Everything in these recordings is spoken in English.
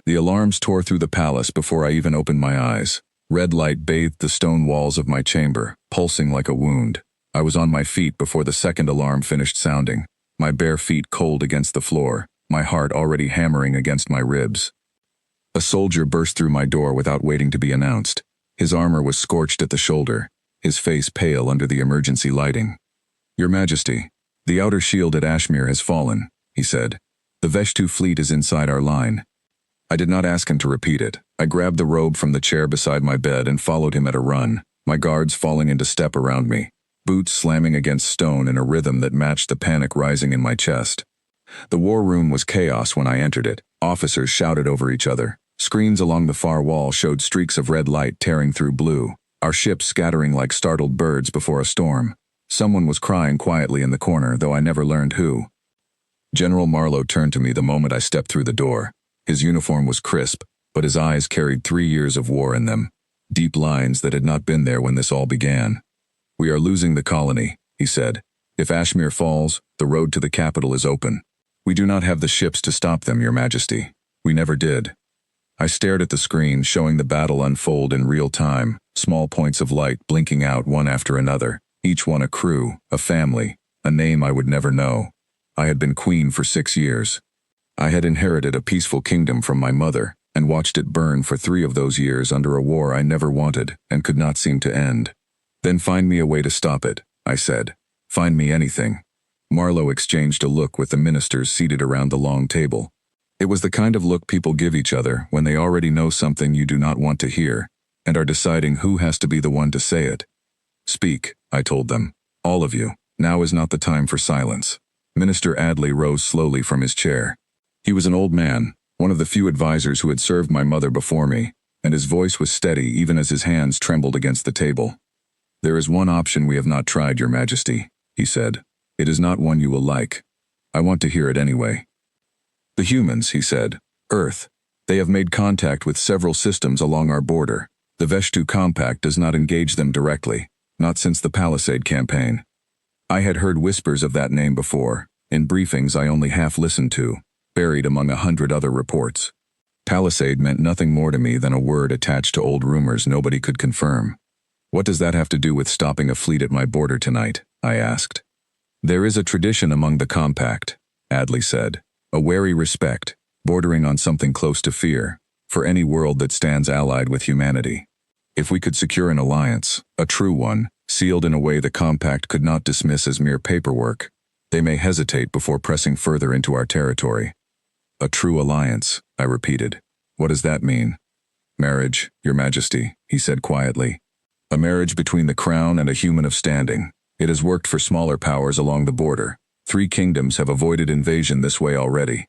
The alarms tore through the palace before I even opened my eyes. Red light bathed the stone walls of my chamber, pulsing like a wound. I was on my feet before the second alarm finished sounding, my bare feet cold against the floor, my heart already hammering against my ribs. A soldier burst through my door without waiting to be announced. His armor was scorched at the shoulder, his face pale under the emergency lighting. "Your Majesty, the outer shield at Ashmere has fallen," he said. "The Veshtu fleet is inside our line." I did not ask him to repeat it. I grabbed the robe from the chair beside my bed and followed him at a run, my guards falling into step around me, boots slamming against stone in a rhythm that matched the panic rising in my chest. The war room was chaos when I entered it. Officers shouted over each other. Screens along the far wall showed streaks of red light tearing through blue, our ships scattering like startled birds before a storm. Someone was crying quietly in the corner, though I never learned who. General Marlowe turned to me the moment I stepped through the door. His uniform was crisp, but his eyes carried 3 years of war in them, deep lines that had not been there when this all began. "We are losing the colony," he said. "If Ashmere falls, the road to the capital is open. We do not have the ships to stop them, Your Majesty. We never did." I stared at the screen showing the battle unfold in real time, small points of light blinking out one after another, each one a crew, a family, a name I would never know. I had been queen for 6 years. I had inherited a peaceful kingdom from my mother, and watched it burn for 3 of those years under a war I never wanted and could not seem to end. "Then find me a way to stop it," I said. "Find me anything." Marlowe exchanged a look with the ministers seated around the long table. It was the kind of look people give each other when they already know something you do not want to hear, and are deciding who has to be the one to say it. "Speak," I told them. "All of you. Now is not the time for silence." Minister Adley rose slowly from his chair. He was an old man, one of the few advisors who had served my mother before me, and his voice was steady even as his hands trembled against the table. "There is one option we have not tried, Your Majesty," he said. "It is not one you will like. I want to hear it anyway." "The humans," he said. "Earth. They have made contact with several systems along our border. The Veshtu Compact does not engage them directly, not since the Palisade campaign." I had heard whispers of that name before, in briefings I only half listened to, buried among 100 other reports. Palisade meant nothing more to me than a word attached to old rumors nobody could confirm. "What does that have to do with stopping a fleet at my border tonight?" I asked. "There is a tradition among the Compact," Adley said. "A wary respect, bordering on something close to fear, for any world that stands allied with humanity. If we could secure an alliance, a true one, sealed in a way the Compact could not dismiss as mere paperwork, they may hesitate before pressing further into our territory." "A true alliance," I repeated. "What does that mean?" "Marriage, Your Majesty," he said quietly. "A marriage between the crown and a human of standing. It has worked for smaller powers along the border. 3 kingdoms have avoided invasion this way already."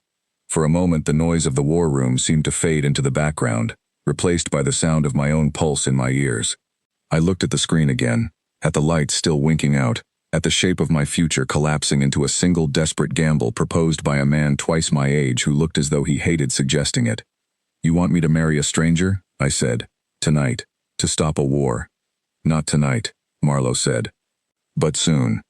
For a moment the noise of the war room seemed to fade into the background, replaced by the sound of my own pulse in my ears. I looked at the screen again, at the lights still winking out, at the shape of my future collapsing into a single desperate gamble proposed by a man twice my age who looked as though he hated suggesting it. "You want me to marry a stranger?" I said. "Tonight, to stop a war." "Not tonight," Marlowe said. "But soon.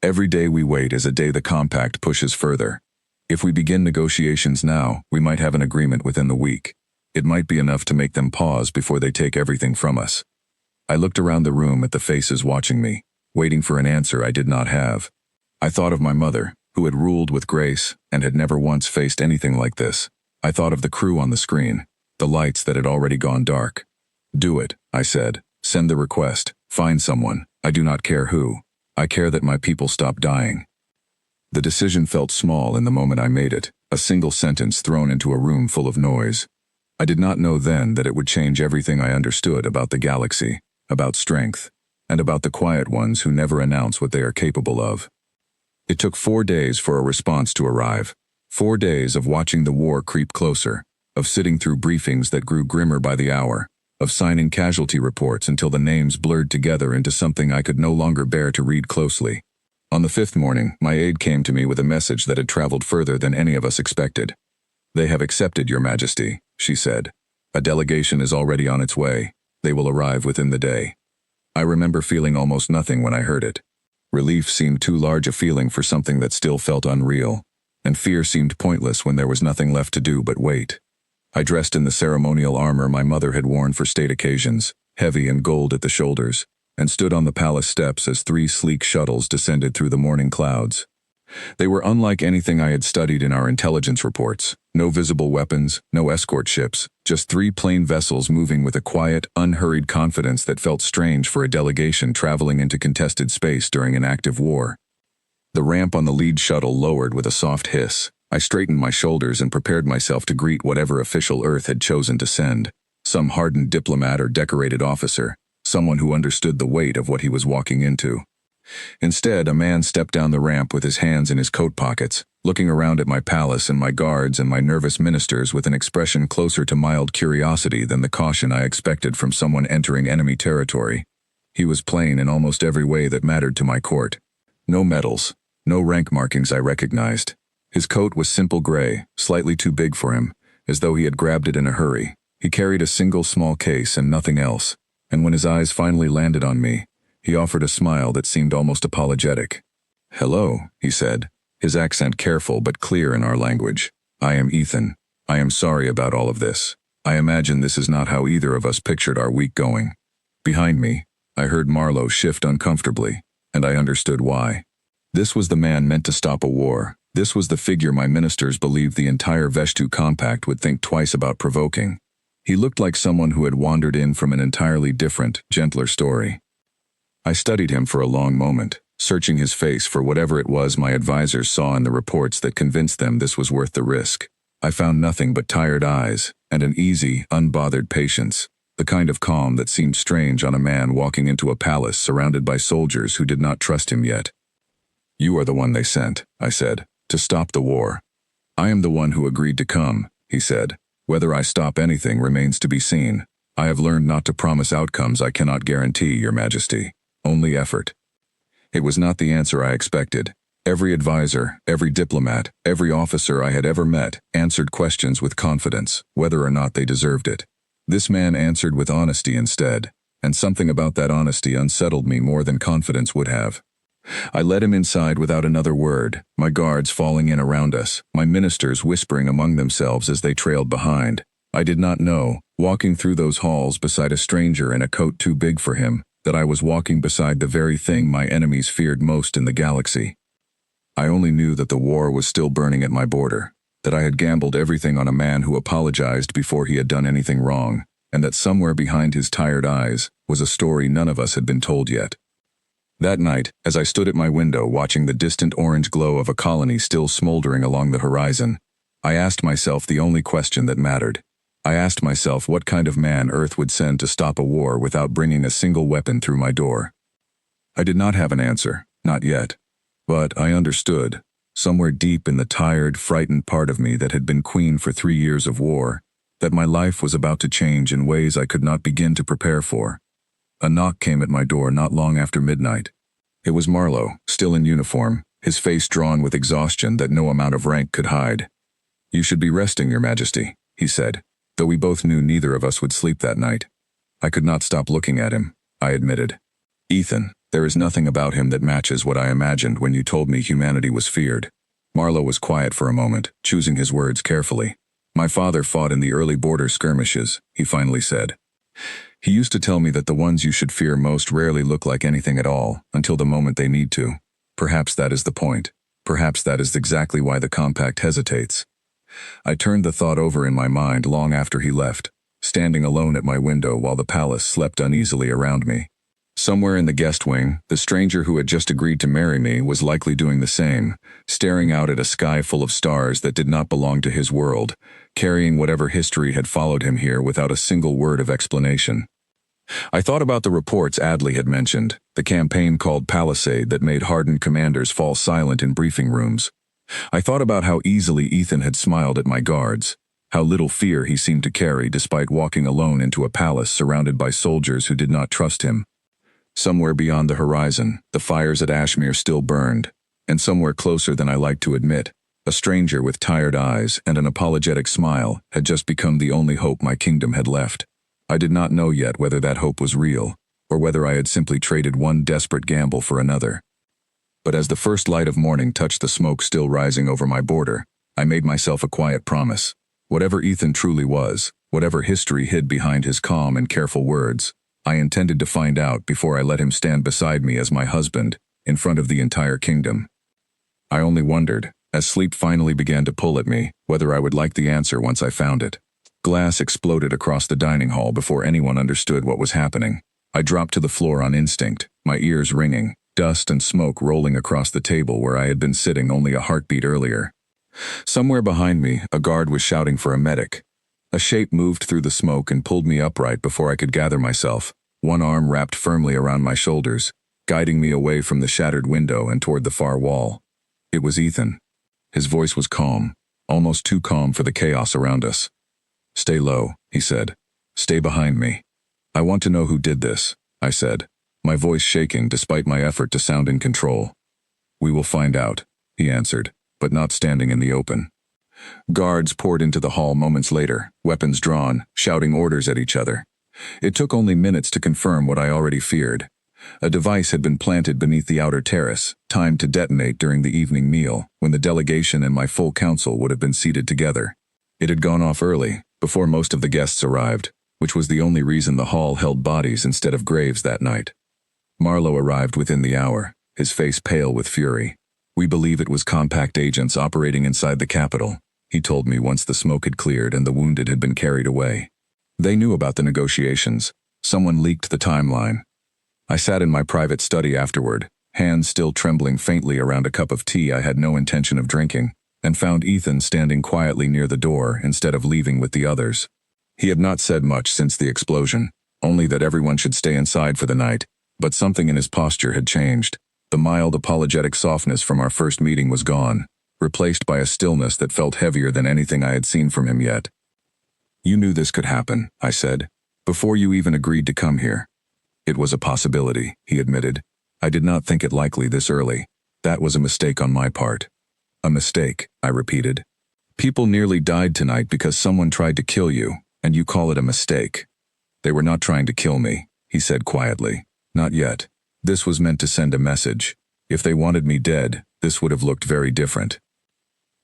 Every day we wait is a day the Compact pushes further. If we begin negotiations now, we might have an agreement within the week. It might be enough to make them pause before they take everything from us." I looked around the room at the faces watching me, waiting for an answer I did not have. I thought of my mother, who had ruled with grace and had never once faced anything like this. I thought of the crew on the screen, the lights that had already gone dark. "Do it," I said. "Send the request. Find someone. I do not care who. I care that my people stop dying." The decision felt small in the moment I made it, a single sentence thrown into a room full of noise. I did not know then that it would change everything I understood about the galaxy, about strength, and about the quiet ones who never announce what they are capable of. It took 4 days for a response to arrive. 4 days of watching the war creep closer, of sitting through briefings that grew grimmer by the hour, of signing casualty reports until the names blurred together into something I could no longer bear to read closely. On the 5th morning, my aide came to me with a message that had traveled further than any of us expected. "They have accepted, Your Majesty," she said. "A delegation is already on its way. They will arrive within the day." I remember feeling almost nothing when I heard it. Relief seemed too large a feeling for something that still felt unreal, and fear seemed pointless when there was nothing left to do but wait. I dressed in the ceremonial armor my mother had worn for state occasions, heavy and gold at the shoulders, and stood on the palace steps as 3 sleek shuttles descended through the morning clouds. They were unlike anything I had studied in our intelligence reports. No visible weapons, no escort ships, just 3 plain vessels moving with a quiet, unhurried confidence that felt strange for a delegation traveling into contested space during an active war. The ramp on the lead shuttle lowered with a soft hiss. I straightened my shoulders and prepared myself to greet whatever official Earth had chosen to send. Some hardened diplomat or decorated officer, someone who understood the weight of what he was walking into. Instead, a man stepped down the ramp with his hands in his coat pockets, looking around at my palace and my guards and my nervous ministers with an expression closer to mild curiosity than the caution I expected from someone entering enemy territory. He was plain in almost every way that mattered to my court. No medals, no rank markings I recognized. His coat was simple gray, slightly too big for him, as though he had grabbed it in a hurry. He carried a single small case and nothing else, and when his eyes finally landed on me, he offered a smile that seemed almost apologetic. "Hello," he said, his accent careful but clear in our language. "I am Ethan. I am sorry about all of this. I imagine this is not how either of us pictured our week going." Behind me, I heard Marlowe shift uncomfortably, and I understood why. This was the man meant to stop a war. This was the figure my ministers believed the entire Veshtu Compact would think twice about provoking. He looked like someone who had wandered in from an entirely different, gentler story. I studied him for a long moment, searching his face for whatever it was my advisors saw in the reports that convinced them this was worth the risk. I found nothing but tired eyes and an easy, unbothered patience, the kind of calm that seemed strange on a man walking into a palace surrounded by soldiers who did not trust him yet. "You are the one they sent," I said, "to stop the war." "I am the one who agreed to come," he said. "Whether I stop anything remains to be seen. I have learned not to promise outcomes I cannot guarantee, Your Majesty. Only effort." It was not the answer I expected. Every advisor, every diplomat, every officer I had ever met answered questions with confidence, whether or not they deserved it. This man answered with honesty instead, and something about that honesty unsettled me more than confidence would have. I led him inside without another word, my guards falling in around us, my ministers whispering among themselves as they trailed behind. I did not know, walking through those halls beside a stranger in a coat too big for him, that I was walking beside the very thing my enemies feared most in the galaxy. I only knew that the war was still burning at my border, that I had gambled everything on a man who apologized before he had done anything wrong, and that somewhere behind his tired eyes was a story none of us had been told yet. That night, as I stood at my window watching the distant orange glow of a colony still smoldering along the horizon, I asked myself the only question that mattered. I asked myself what kind of man Earth would send to stop a war without bringing a single weapon through my door. I did not have an answer, not yet. But I understood, somewhere deep in the tired, frightened part of me that had been queen for 3 years of war, that my life was about to change in ways I could not begin to prepare for. A knock came at my door not long after midnight. It was Marlowe, still in uniform, his face drawn with exhaustion that no amount of rank could hide. "You should be resting, Your Majesty," he said, though we both knew neither of us would sleep that night. I could not stop looking at him, I admitted. "Ethan, there is nothing about him that matches what I imagined when you told me humanity was feared." Marlowe was quiet for a moment, choosing his words carefully. "My father fought in the early border skirmishes," he finally said. "He used to tell me that the ones you should fear most rarely look like anything at all, until the moment they need to. Perhaps that is the point. Perhaps that is exactly why the Compact hesitates." I turned the thought over in my mind long after he left, standing alone at my window while the palace slept uneasily around me. Somewhere in the guest wing, the stranger who had just agreed to marry me was likely doing the same, staring out at a sky full of stars that did not belong to his world, carrying whatever history had followed him here without a single word of explanation. I thought about the reports Adley had mentioned, the campaign called Palisade that made hardened commanders fall silent in briefing rooms. I thought about how easily Ethan had smiled at my guards, how little fear he seemed to carry despite walking alone into a palace surrounded by soldiers who did not trust him. Somewhere beyond the horizon, the fires at Ashmere still burned, and somewhere closer than I liked to admit, a stranger with tired eyes and an apologetic smile had just become the only hope my kingdom had left. I did not know yet whether that hope was real, or whether I had simply traded one desperate gamble for another. But as the first light of morning touched the smoke still rising over my border, I made myself a quiet promise. Whatever Ethan truly was, whatever history hid behind his calm and careful words, I intended to find out before I let him stand beside me as my husband, in front of the entire kingdom. I only wondered, as sleep finally began to pull at me, whether I would like the answer once I found it. Glass exploded across the dining hall before anyone understood what was happening. I dropped to the floor on instinct, my ears ringing, dust and smoke rolling across the table where I had been sitting only a heartbeat earlier. Somewhere behind me, a guard was shouting for a medic. A shape moved through the smoke and pulled me upright before I could gather myself, one arm wrapped firmly around my shoulders, guiding me away from the shattered window and toward the far wall. It was Ethan. His voice was calm, almost too calm for the chaos around us. "Stay low," he said. "Stay behind me." "I want to know who did this," I said, my voice shaking despite my effort to sound in control. "We will find out," he answered, but not standing in the open. Guards poured into the hall moments later, weapons drawn, shouting orders at each other. It took only minutes to confirm what I already feared. A device had been planted beneath the outer terrace, timed to detonate during the evening meal, when the delegation and my full council would have been seated together. It had gone off early, before most of the guests arrived, which was the only reason the hall held bodies instead of graves that night. Marlowe arrived within the hour, his face pale with fury. "We believe it was compact agents operating inside the Capitol," he told me once the smoke had cleared and the wounded had been carried away. "They knew about the negotiations. Someone leaked the timeline." I sat in my private study afterward, hands still trembling faintly around a cup of tea I had no intention of drinking, and found Ethan standing quietly near the door instead of leaving with the others. He had not said much since the explosion, only that everyone should stay inside for the night, but something in his posture had changed. The mild apologetic softness from our first meeting was gone, replaced by a stillness that felt heavier than anything I had seen from him yet. "You knew this could happen," I said, "before you even agreed to come here." "It was a possibility," he admitted. "I did not think it likely this early. That was a mistake on my part." "A mistake," I repeated. "People nearly died tonight because someone tried to kill you, and you call it a mistake." "They were not trying to kill me," he said quietly. "Not yet. This was meant to send a message. If they wanted me dead, this would have looked very different."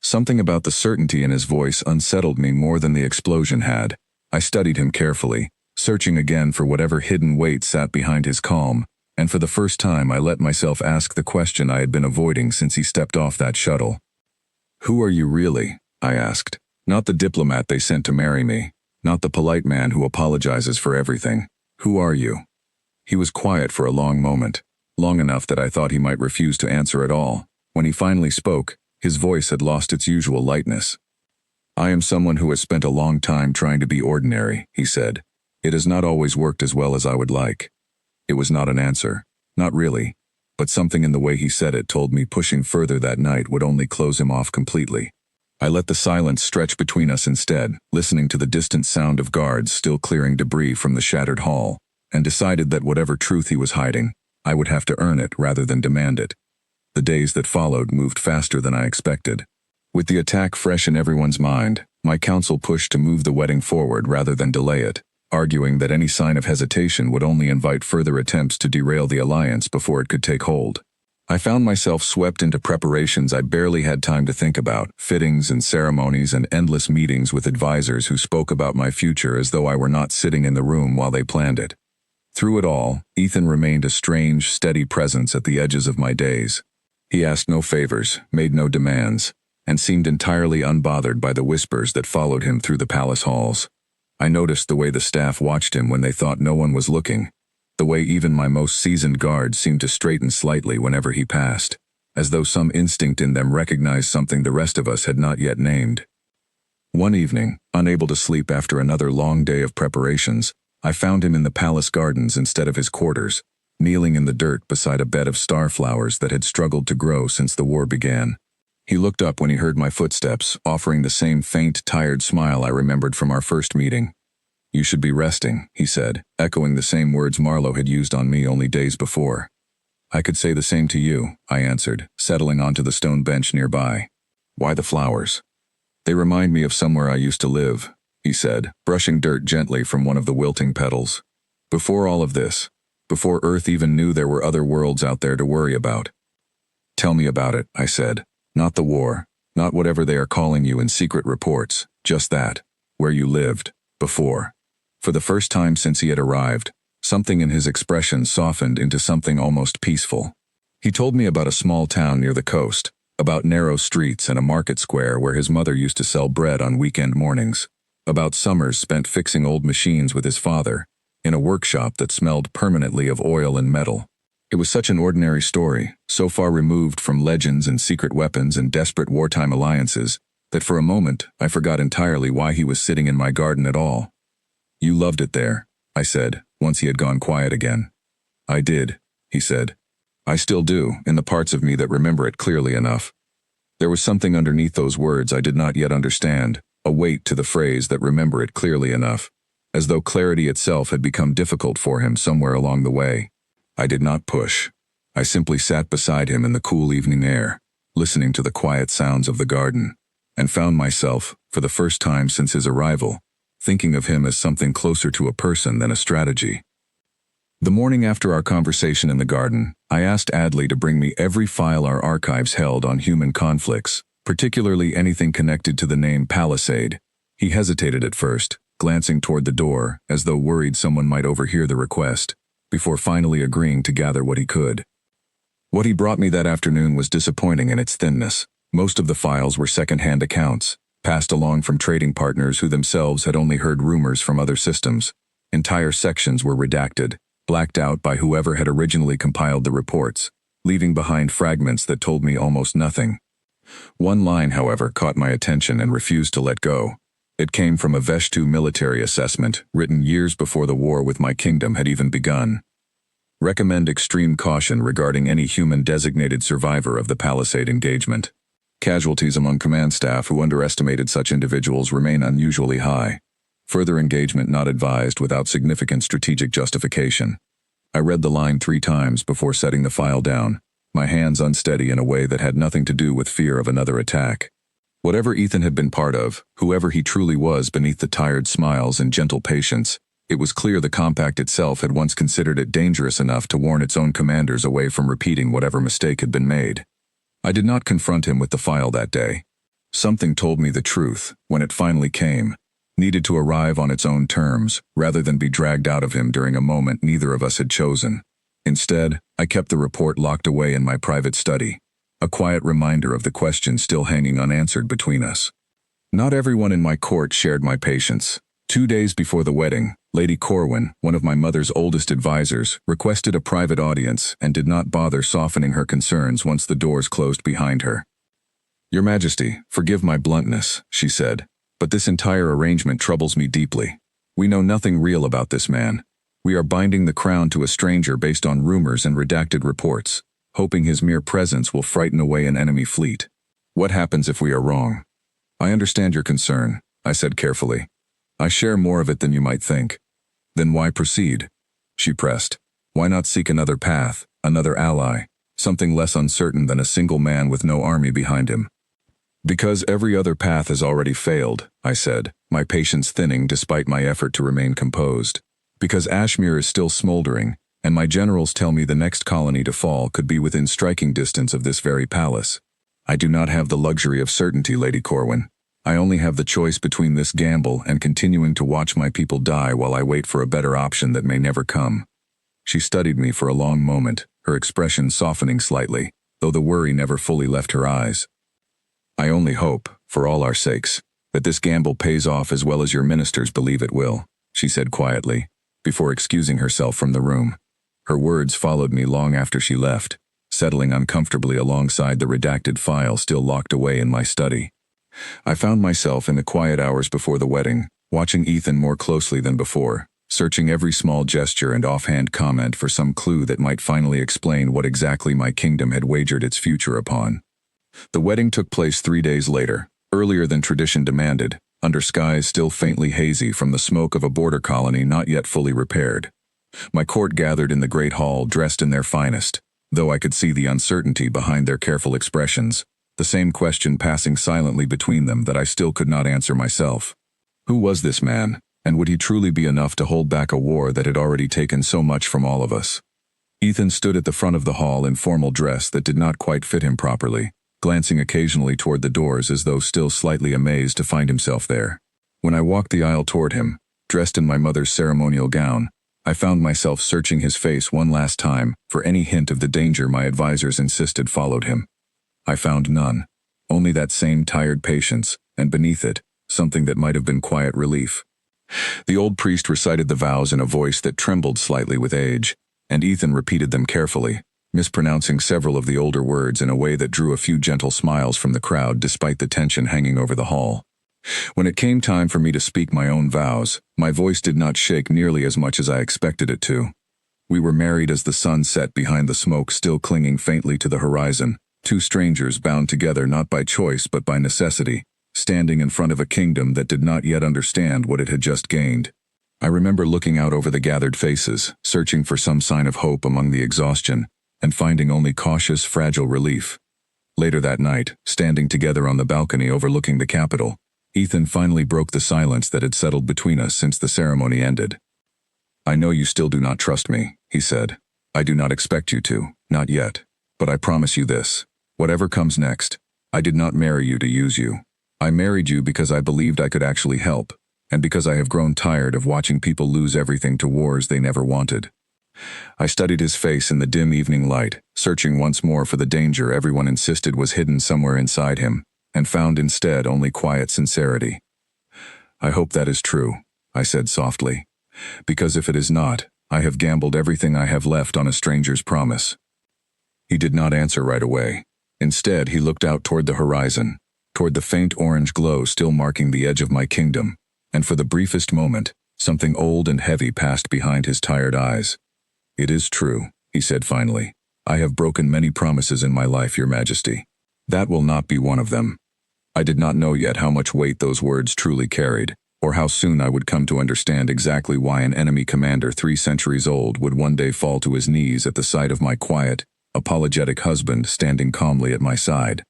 Something about the certainty in his voice unsettled me more than the explosion had. I studied him carefully, searching again for whatever hidden weight sat behind his calm, and for the first time I let myself ask the question I had been avoiding since he stepped off that shuttle. "Who are you really?" I asked. "Not the diplomat they sent to marry me. Not the polite man who apologizes for everything. Who are you?" He was quiet for a long moment, long enough that I thought he might refuse to answer at all. When he finally spoke, his voice had lost its usual lightness. "I am someone who has spent a long time trying to be ordinary," he said. "It has not always worked as well as I would like." It was not an answer. Not really. But something in the way he said it told me pushing further that night would only close him off completely. I let the silence stretch between us instead, listening to the distant sound of guards still clearing debris from the shattered hall, and decided that whatever truth he was hiding, I would have to earn it rather than demand it. The days that followed moved faster than I expected. With the attack fresh in everyone's mind, my council pushed to move the wedding forward rather than delay it, arguing that any sign of hesitation would only invite further attempts to derail the alliance before it could take hold. I found myself swept into preparations I barely had time to think about, fittings and ceremonies and endless meetings with advisors who spoke about my future as though I were not sitting in the room while they planned it. Through it all, Ethan remained a strange, steady presence at the edges of my days. He asked no favors, made no demands, and seemed entirely unbothered by the whispers that followed him through the palace halls. I noticed the way the staff watched him when they thought no one was looking, the way even my most seasoned guards seemed to straighten slightly whenever he passed, as though some instinct in them recognized something the rest of us had not yet named. One evening, unable to sleep after another long day of preparations, I found him in the palace gardens instead of his quarters, kneeling in the dirt beside a bed of starflowers that had struggled to grow since the war began. He looked up when he heard my footsteps, offering the same faint, tired smile I remembered from our first meeting. "You should be resting," he said, echoing the same words Marlowe had used on me only days before. "I could say the same to you," I answered, settling onto the stone bench nearby. "Why the flowers?" "They remind me of somewhere I used to live," he said, brushing dirt gently from one of the wilting petals. "Before all of this, before Earth even knew there were other worlds out there to worry about." "Tell me about it," I said. "Not the war, not whatever they are calling you in secret reports. Just that. Where you lived. Before. For the first time since he had arrived, something in his expression softened into something almost peaceful. He told me about a small town near the coast, about narrow streets and a market square where his mother used to sell bread on weekend mornings, about summers spent fixing old machines with his father, in a workshop that smelled permanently of oil and metal. It was such an ordinary story, so far removed from legends and secret weapons and desperate wartime alliances, that for a moment I forgot entirely why he was sitting in my garden at all. "You loved it there," I said, once he had gone quiet again. "I did," he said. "I still do, in the parts of me that remember it clearly enough." There was something underneath those words I did not yet understand, a weight to the phrase that remember it clearly enough, as though clarity itself had become difficult for him somewhere along the way. I did not push. I simply sat beside him in the cool evening air, listening to the quiet sounds of the garden, and found myself, for the first time since his arrival, thinking of him as something closer to a person than a strategy. The morning after our conversation in the garden, I asked Adley to bring me every file our archives held on human conflicts, particularly anything connected to the name Palisade. He hesitated at first, glancing toward the door, as though worried someone might overhear the request, before finally agreeing to gather what he could. What he brought me that afternoon was disappointing in its thinness. Most of the files were second-hand accounts, passed along from trading partners who themselves had only heard rumors from other systems. Entire sections were redacted, blacked out by whoever had originally compiled the reports, leaving behind fragments that told me almost nothing. One line, however, caught my attention and refused to let go. It came from a Veshtu military assessment, written years before the war with my kingdom had even begun. Recommend extreme caution regarding any human-designated survivor of the Palisade engagement. Casualties among command staff who underestimated such individuals remain unusually high. Further engagement not advised without significant strategic justification. I read the line 3 times before setting the file down, my hands unsteady in a way that had nothing to do with fear of another attack. Whatever Ethan had been part of, whoever he truly was beneath the tired smiles and gentle patience, it was clear the compact itself had once considered it dangerous enough to warn its own commanders away from repeating whatever mistake had been made. I did not confront him with the file that day. Something told me the truth, when it finally came, needed to arrive on its own terms, rather than be dragged out of him during a moment neither of us had chosen. Instead, I kept the report locked away in my private study, a quiet reminder of the question still hanging unanswered between us. Not everyone in my court shared my patience. 2 days before the wedding, Lady Corwin, one of my mother's oldest advisors, requested a private audience and did not bother softening her concerns once the doors closed behind her. "Your Majesty, forgive my bluntness," she said, "but this entire arrangement troubles me deeply. We know nothing real about this man. We are binding the crown to a stranger based on rumors and redacted reports, hoping his mere presence will frighten away an enemy fleet. What happens if we are wrong?" "I understand your concern," I said carefully. "I share more of it than you might think." "Then why proceed?" she pressed. "Why not seek another path, another ally, something less uncertain than a single man with no army behind him?" "Because every other path has already failed," I said, my patience thinning despite my effort to remain composed. "Because Ashmere is still smoldering, and my generals tell me the next colony to fall could be within striking distance of this very palace. I do not have the luxury of certainty, Lady Corwin. I only have the choice between this gamble and continuing to watch my people die while I wait for a better option that may never come." She studied me for a long moment, her expression softening slightly, though the worry never fully left her eyes. "I only hope, for all our sakes, that this gamble pays off as well as your ministers believe it will," she said quietly, before excusing herself from the room. Her words followed me long after she left, settling uncomfortably alongside the redacted file still locked away in my study. I found myself in the quiet hours before the wedding, watching Ethan more closely than before, searching every small gesture and offhand comment for some clue that might finally explain what exactly my kingdom had wagered its future upon. The wedding took place 3 days later, earlier than tradition demanded, under skies still faintly hazy from the smoke of a border colony not yet fully repaired. My court gathered in the great hall dressed in their finest, though I could see the uncertainty behind their careful expressions, the same question passing silently between them that I still could not answer myself. Who was this man, and would he truly be enough to hold back a war that had already taken so much from all of us? Ethan stood at the front of the hall in formal dress that did not quite fit him properly, glancing occasionally toward the doors as though still slightly amazed to find himself there. When I walked the aisle toward him, dressed in my mother's ceremonial gown, I found myself searching his face one last time for any hint of the danger my advisors insisted followed him. I found none, only that same tired patience, and beneath it, something that might have been quiet relief. The old priest recited the vows in a voice that trembled slightly with age, and Ethan repeated them carefully, mispronouncing several of the older words in a way that drew a few gentle smiles from the crowd despite the tension hanging over the hall. When it came time for me to speak my own vows, my voice did not shake nearly as much as I expected it to. We were married as the sun set behind the smoke still clinging faintly to the horizon, two strangers bound together not by choice but by necessity, standing in front of a kingdom that did not yet understand what it had just gained. I remember looking out over the gathered faces, searching for some sign of hope among the exhaustion, and finding only cautious, fragile relief. Later that night, standing together on the balcony overlooking the Capitol, Ethan finally broke the silence that had settled between us since the ceremony ended. "I know you still do not trust me," he said. "I do not expect you to, not yet. But I promise you this. Whatever comes next, I did not marry you to use you. I married you because I believed I could actually help, and because I have grown tired of watching people lose everything to wars they never wanted." I studied his face in the dim evening light, searching once more for the danger everyone insisted was hidden somewhere inside him, and found instead only quiet sincerity. "I hope that is true," I said softly, "because if it is not, I have gambled everything I have left on a stranger's promise." He did not answer right away. Instead, he looked out toward the horizon, toward the faint orange glow still marking the edge of my kingdom, and for the briefest moment, something old and heavy passed behind his tired eyes. "It is true," he said finally. "I have broken many promises in my life, Your Majesty. That will not be one of them." I did not know yet how much weight those words truly carried, or how soon I would come to understand exactly why an enemy commander 3 centuries old would one day fall to his knees at the sight of my quiet, apologetic husband standing calmly at my side.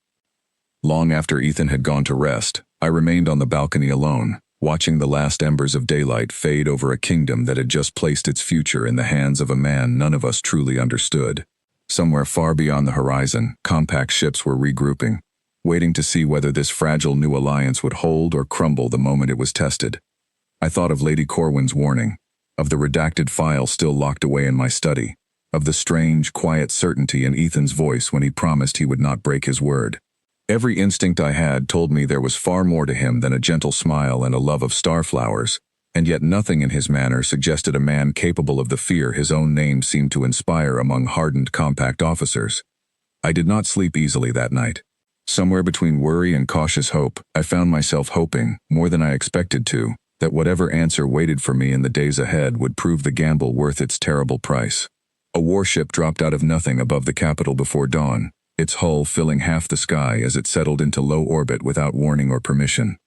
Long after Ethan had gone to rest, I remained on the balcony alone, watching the last embers of daylight fade over a kingdom that had just placed its future in the hands of a man none of us truly understood. Somewhere far beyond the horizon, compact ships were regrouping, waiting to see whether this fragile new alliance would hold or crumble the moment it was tested. I thought of Lady Corwin's warning, of the redacted file still locked away in my study, of the strange, quiet certainty in Ethan's voice when he promised he would not break his word. Every instinct I had told me there was far more to him than a gentle smile and a love of starflowers, and yet nothing in his manner suggested a man capable of the fear his own name seemed to inspire among hardened compact officers. I did not sleep easily that night. Somewhere between worry and cautious hope, I found myself hoping, more than I expected to, that whatever answer waited for me in the days ahead would prove the gamble worth its terrible price. A warship dropped out of nothing above the Capitol before dawn, its hull filling half the sky as it settled into low orbit without warning or permission.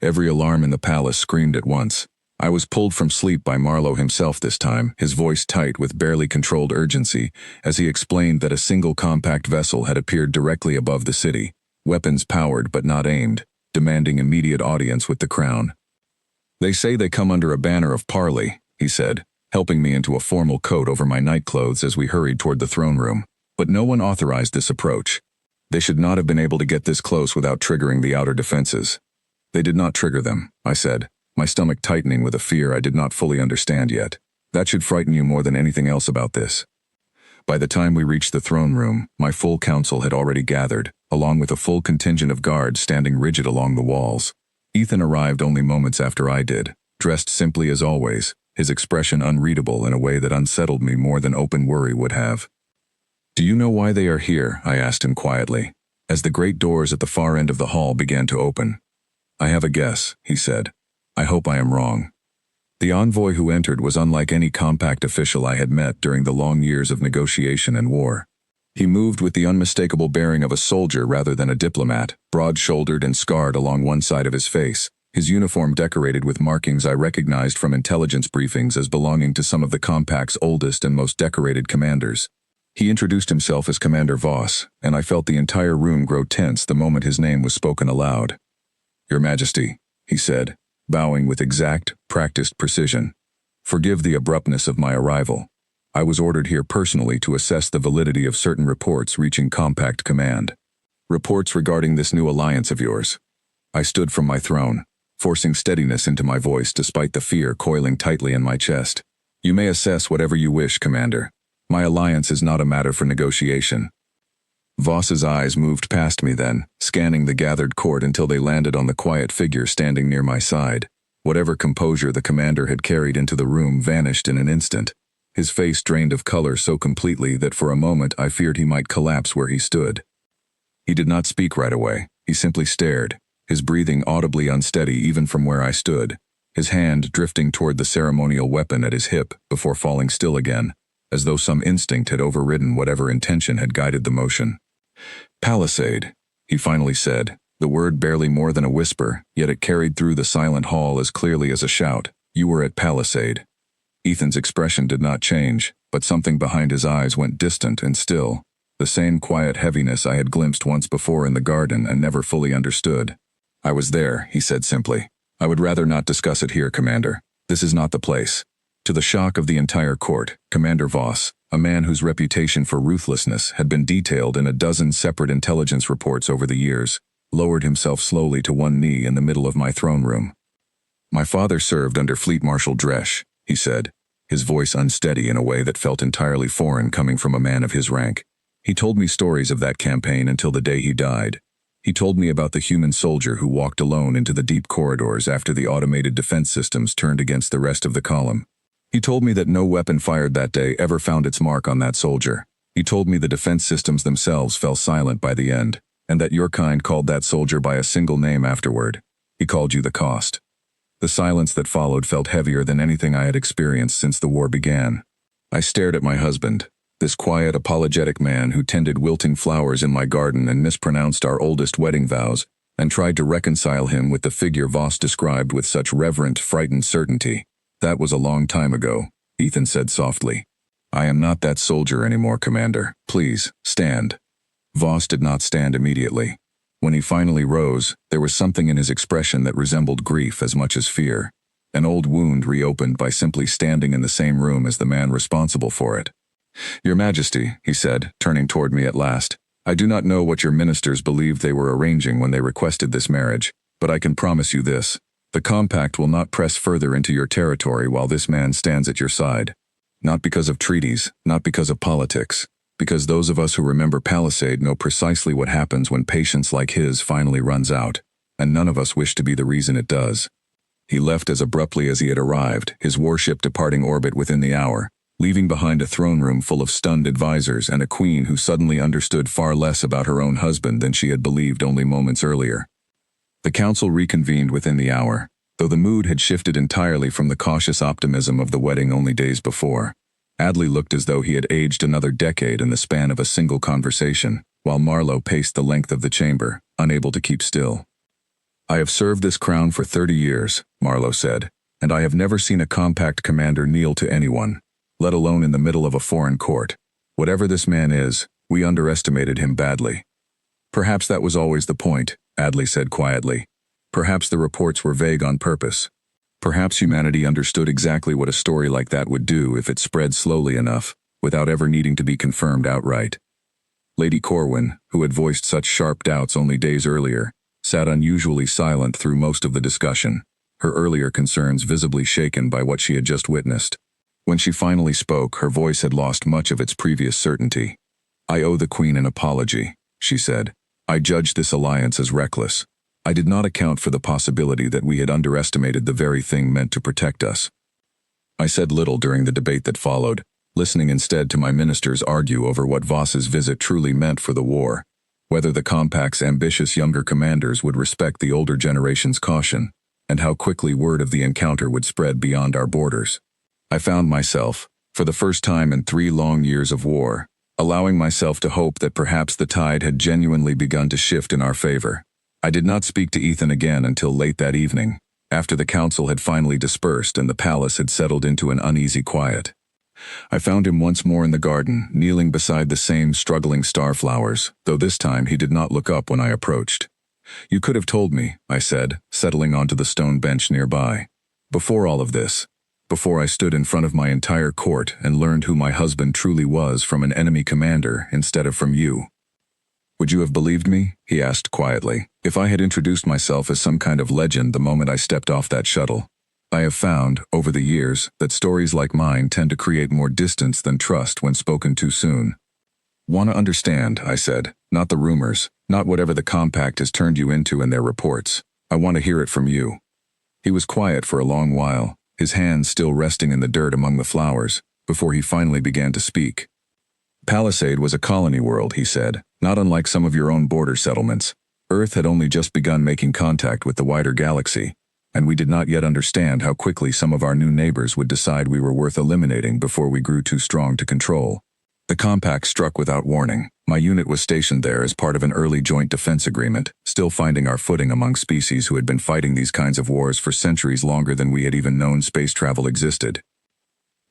Every alarm in the palace screamed at once. I was pulled from sleep by Marlowe himself this time, his voice tight with barely controlled urgency, as he explained that a single compact vessel had appeared directly above the city, weapons powered but not aimed, demanding immediate audience with the crown. "They say they come under a banner of parley," he said, helping me into a formal coat over my nightclothes as we hurried toward the throne room. "But no one authorized this approach. They should not have been able to get this close without triggering the outer defenses." "They did not trigger them," I said, my stomach tightening with a fear I did not fully understand yet. "That should frighten you more than anything else about this." By the time we reached the throne room, my full council had already gathered, along with a full contingent of guards standing rigid along the walls. Ethan arrived only moments after I did, dressed simply as always, his expression unreadable in a way that unsettled me more than open worry would have. "Do you know why they are here?" I asked him quietly, as the great doors at the far end of the hall began to open. "I have a guess," he said. "I hope I am wrong." The envoy who entered was unlike any compact official I had met during the long years of negotiation and war. He moved with the unmistakable bearing of a soldier rather than a diplomat, broad-shouldered and scarred along one side of his face, his uniform decorated with markings I recognized from intelligence briefings as belonging to some of the compact's oldest and most decorated commanders. He introduced himself as Commander Voss, and I felt the entire room grow tense the moment his name was spoken aloud. "Your Majesty," he said, bowing with exact, practiced precision. "Forgive the abruptness of my arrival. I was ordered here personally to assess the validity of certain reports reaching Compact Command." Reports regarding this new alliance of yours. I stood from my throne, forcing steadiness into my voice despite the fear coiling tightly in my chest. You may assess whatever you wish, Commander. My alliance is not a matter for negotiation. Voss's eyes moved past me then, scanning the gathered court until they landed on the quiet figure standing near my side. Whatever composure the commander had carried into the room vanished in an instant. His face drained of color so completely that for a moment I feared he might collapse where he stood. He did not speak right away. He simply stared, his breathing audibly unsteady even from where I stood, his hand drifting toward the ceremonial weapon at his hip before falling still again, as though some instinct had overridden whatever intention had guided the motion. Palisade, he finally said, the word barely more than a whisper, yet it carried through the silent hall as clearly as a shout. You were at Palisade. Ethan's expression did not change, but something behind his eyes went distant and still, the same quiet heaviness I had glimpsed once before in the garden and never fully understood. I was there, he said simply. I would rather not discuss it here, Commander. This is not the place. To the shock of the entire court, Commander Voss, a man whose reputation for ruthlessness had been detailed in a dozen separate intelligence reports over the years, lowered himself slowly to one knee in the middle of my throne room. My father served under Fleet Marshal Dresch, he said, his voice unsteady in a way that felt entirely foreign coming from a man of his rank. He told me stories of that campaign until the day he died. He told me about the human soldier who walked alone into the deep corridors after the automated defense systems turned against the rest of the column. He told me that no weapon fired that day ever found its mark on that soldier. He told me the defense systems themselves fell silent by the end, and that your kind called that soldier by a single name afterward. He called you the Cost. The silence that followed felt heavier than anything I had experienced since the war began. I stared at my husband, this quiet, apologetic man who tended wilting flowers in my garden and mispronounced our oldest wedding vows, and tried to reconcile him with the figure Voss described with such reverent, frightened certainty. That was a long time ago, Ethan said softly. I am not that soldier anymore, Commander. Please, stand. Voss did not stand immediately. When he finally rose, there was something in his expression that resembled grief as much as fear. An old wound reopened by simply standing in the same room as the man responsible for it. Your Majesty, he said, turning toward me at last, I do not know what your ministers believed they were arranging when they requested this marriage, but I can promise you this. The compact will not press further into your territory while this man stands at your side. Not because of treaties, not because of politics, because those of us who remember Palisade know precisely what happens when patience like his finally runs out, and none of us wish to be the reason it does. He left as abruptly as he had arrived, his warship departing orbit within the hour, leaving behind a throne room full of stunned advisors and a queen who suddenly understood far less about her own husband than she had believed only moments earlier. The council reconvened within the hour, though the mood had shifted entirely from the cautious optimism of the wedding only days before. Adley looked as though he had aged another decade in the span of a single conversation, while Marlowe paced the length of the chamber, unable to keep still. I have served this crown for 30 years, Marlowe said, and I have never seen a compact commander kneel to anyone, let alone in the middle of a foreign court. Whatever this man is, we underestimated him badly. Perhaps that was always the point, Adley said quietly. Perhaps the reports were vague on purpose. Perhaps humanity understood exactly what a story like that would do if it spread slowly enough, without ever needing to be confirmed outright. Lady Corwin, who had voiced such sharp doubts only days earlier, sat unusually silent through most of the discussion, her earlier concerns visibly shaken by what she had just witnessed. When she finally spoke, her voice had lost much of its previous certainty. I owe the Queen an apology, she said. I judged this alliance as reckless. I did not account for the possibility that we had underestimated the very thing meant to protect us. I said little during the debate that followed, listening instead to my ministers argue over what Voss's visit truly meant for the war, whether the Compact's ambitious younger commanders would respect the older generation's caution, and how quickly word of the encounter would spread beyond our borders. I found myself, for the first time in 3 long years of war, allowing myself to hope that perhaps the tide had genuinely begun to shift in our favor. I did not speak to Ethan again until late that evening, after the council had finally dispersed and the palace had settled into an uneasy quiet. I found him once more in the garden, kneeling beside the same struggling starflowers, though this time he did not look up when I approached. You could have told me, I said, settling onto the stone bench nearby. Before all of this, before I stood in front of my entire court and learned who my husband truly was from an enemy commander instead of from you. Would you have believed me? He asked quietly, if I had introduced myself as some kind of legend the moment I stepped off that shuttle. I have found, over the years, that stories like mine tend to create more distance than trust when spoken too soon. Want to understand, I said, not the rumors, not whatever the compact has turned you into in their reports. I want to hear it from you. He was quiet for a long while, his hands still resting in the dirt among the flowers, before he finally began to speak. Palisade was a colony world, he said, not unlike some of your own border settlements. Earth had only just begun making contact with the wider galaxy, and we did not yet understand how quickly some of our new neighbors would decide we were worth eliminating before we grew too strong to control. The compact struck without warning. My unit was stationed there as part of an early joint defense agreement, still finding our footing among species who had been fighting these kinds of wars for centuries longer than we had even known space travel existed.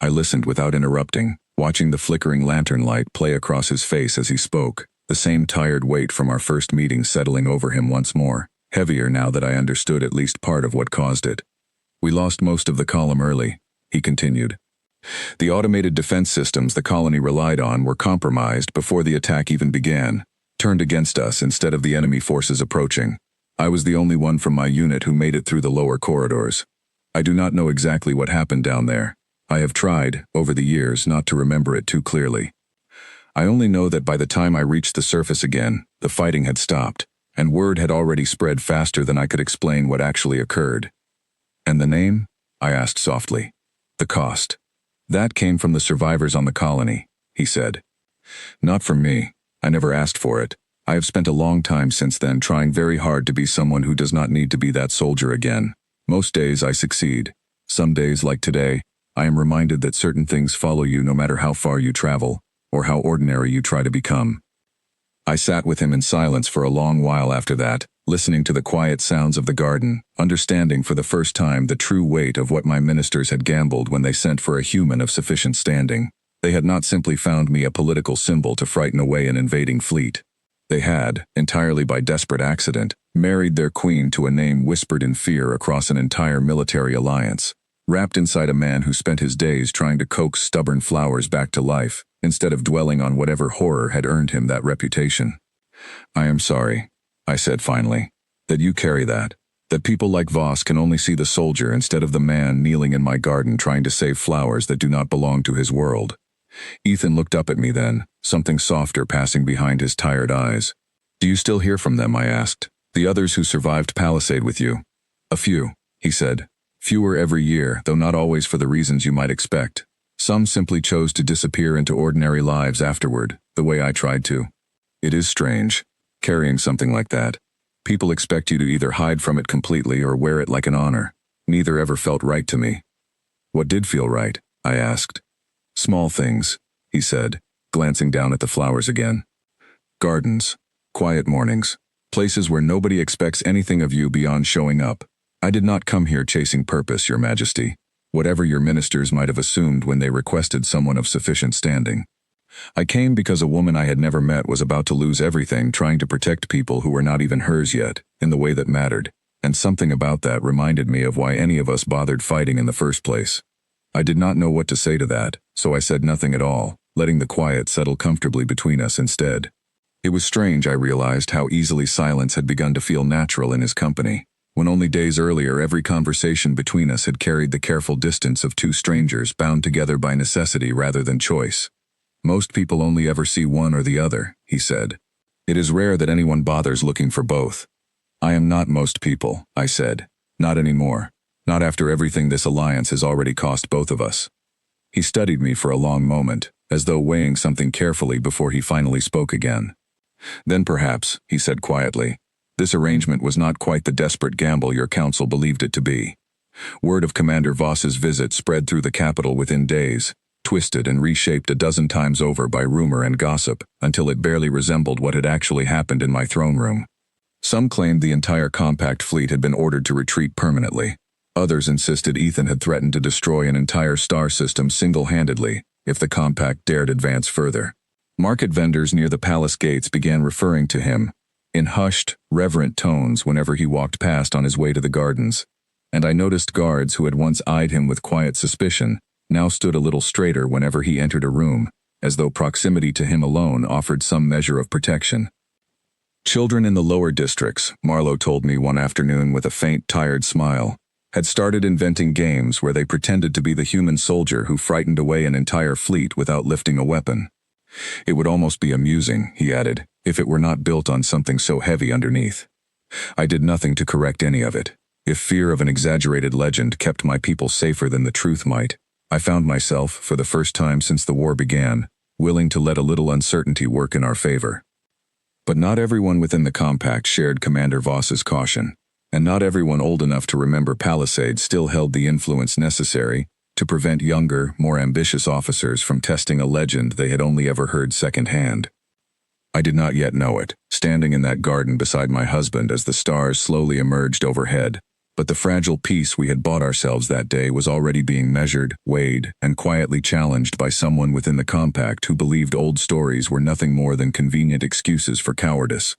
I listened without interrupting, watching the flickering lantern light play across his face as he spoke, the same tired weight from our first meeting settling over him once more, heavier now that I understood at least part of what caused it. We lost most of the column early, he continued. The automated defense systems the colony relied on were compromised before the attack even began, turned against us instead of the enemy forces approaching. I was the only one from my unit who made it through the lower corridors. I do not know exactly what happened down there. I have tried, over the years, not to remember it too clearly. I only know that by the time I reached the surface again, the fighting had stopped, and word had already spread faster than I could explain what actually occurred. And the name? I asked softly. The cost. That came from the survivors on the colony, he said. Not from me. I never asked for it. I have spent a long time since then trying very hard to be someone who does not need to be that soldier again. Most days I succeed. Some days, like today, I am reminded that certain things follow you no matter how far you travel, or how ordinary you try to become. I sat with him in silence for a long while after that, listening to the quiet sounds of the garden, understanding for the first time the true weight of what my ministers had gambled when they sent for a human of sufficient standing. They had not simply found me a political symbol to frighten away an invading fleet. They had, entirely by desperate accident, married their queen to a name whispered in fear across an entire military alliance, wrapped inside a man who spent his days trying to coax stubborn flowers back to life, instead of dwelling on whatever horror had earned him that reputation. I am sorry, I said finally, that you carry that people like Voss can only see the soldier instead of the man kneeling in my garden trying to save flowers that do not belong to his world. Ethan looked up at me then, something softer passing behind his tired eyes. Do you still hear from them? I asked. The others who survived Palisade with you? A few, he said. Fewer every year, though not always for the reasons you might expect. Some simply chose to disappear into ordinary lives afterward, the way I tried to. It is strange, carrying something like that. People expect you to either hide from it completely or wear it like an honor. Neither ever felt right to me. What did feel right? I asked. Small things, he said, glancing down at the flowers again. Gardens, quiet mornings, places where nobody expects anything of you beyond showing up. I did not come here chasing purpose, Your Majesty, whatever your ministers might have assumed when they requested someone of sufficient standing. I came because a woman I had never met was about to lose everything trying to protect people who were not even hers yet, in the way that mattered, and something about that reminded me of why any of us bothered fighting in the first place. I did not know what to say to that, so I said nothing at all, letting the quiet settle comfortably between us instead. It was strange, I realized, how easily silence had begun to feel natural in his company, when only days earlier every conversation between us had carried the careful distance of two strangers bound together by necessity rather than choice. Most people only ever see one or the other, he said. It is rare that anyone bothers looking for both. I am not most people, I said. Not anymore. Not after everything this alliance has already cost both of us. He studied me for a long moment, as though weighing something carefully before he finally spoke again. Then perhaps, he said quietly, this arrangement was not quite the desperate gamble your council believed it to be. Word of Commander Voss's visit spread through the capital within days, twisted and reshaped a dozen times over by rumor and gossip, until it barely resembled what had actually happened in my throne room. Some claimed the entire compact fleet had been ordered to retreat permanently. Others insisted Ethan had threatened to destroy an entire star system single-handedly if the compact dared advance further. Market vendors near the palace gates began referring to him in hushed, reverent tones whenever he walked past on his way to the gardens, and I noticed guards who had once eyed him with quiet suspicion now stood a little straighter whenever he entered a room, as though proximity to him alone offered some measure of protection. Children in the lower districts, Marlowe told me one afternoon with a faint, tired smile, had started inventing games where they pretended to be the human soldier who frightened away an entire fleet without lifting a weapon. It would almost be amusing, he added, if it were not built on something so heavy underneath. I did nothing to correct any of it. If fear of an exaggerated legend kept my people safer than the truth might, I found myself, for the first time since the war began, willing to let a little uncertainty work in our favor. But not everyone within the compact shared Commander Voss's caution, and not everyone old enough to remember Palisade still held the influence necessary to prevent younger, more ambitious officers from testing a legend they had only ever heard secondhand. I did not yet know it, standing in that garden beside my husband as the stars slowly emerged overhead, but the fragile peace we had bought ourselves that day was already being measured, weighed, and quietly challenged by someone within the compact who believed old stories were nothing more than convenient excuses for cowardice.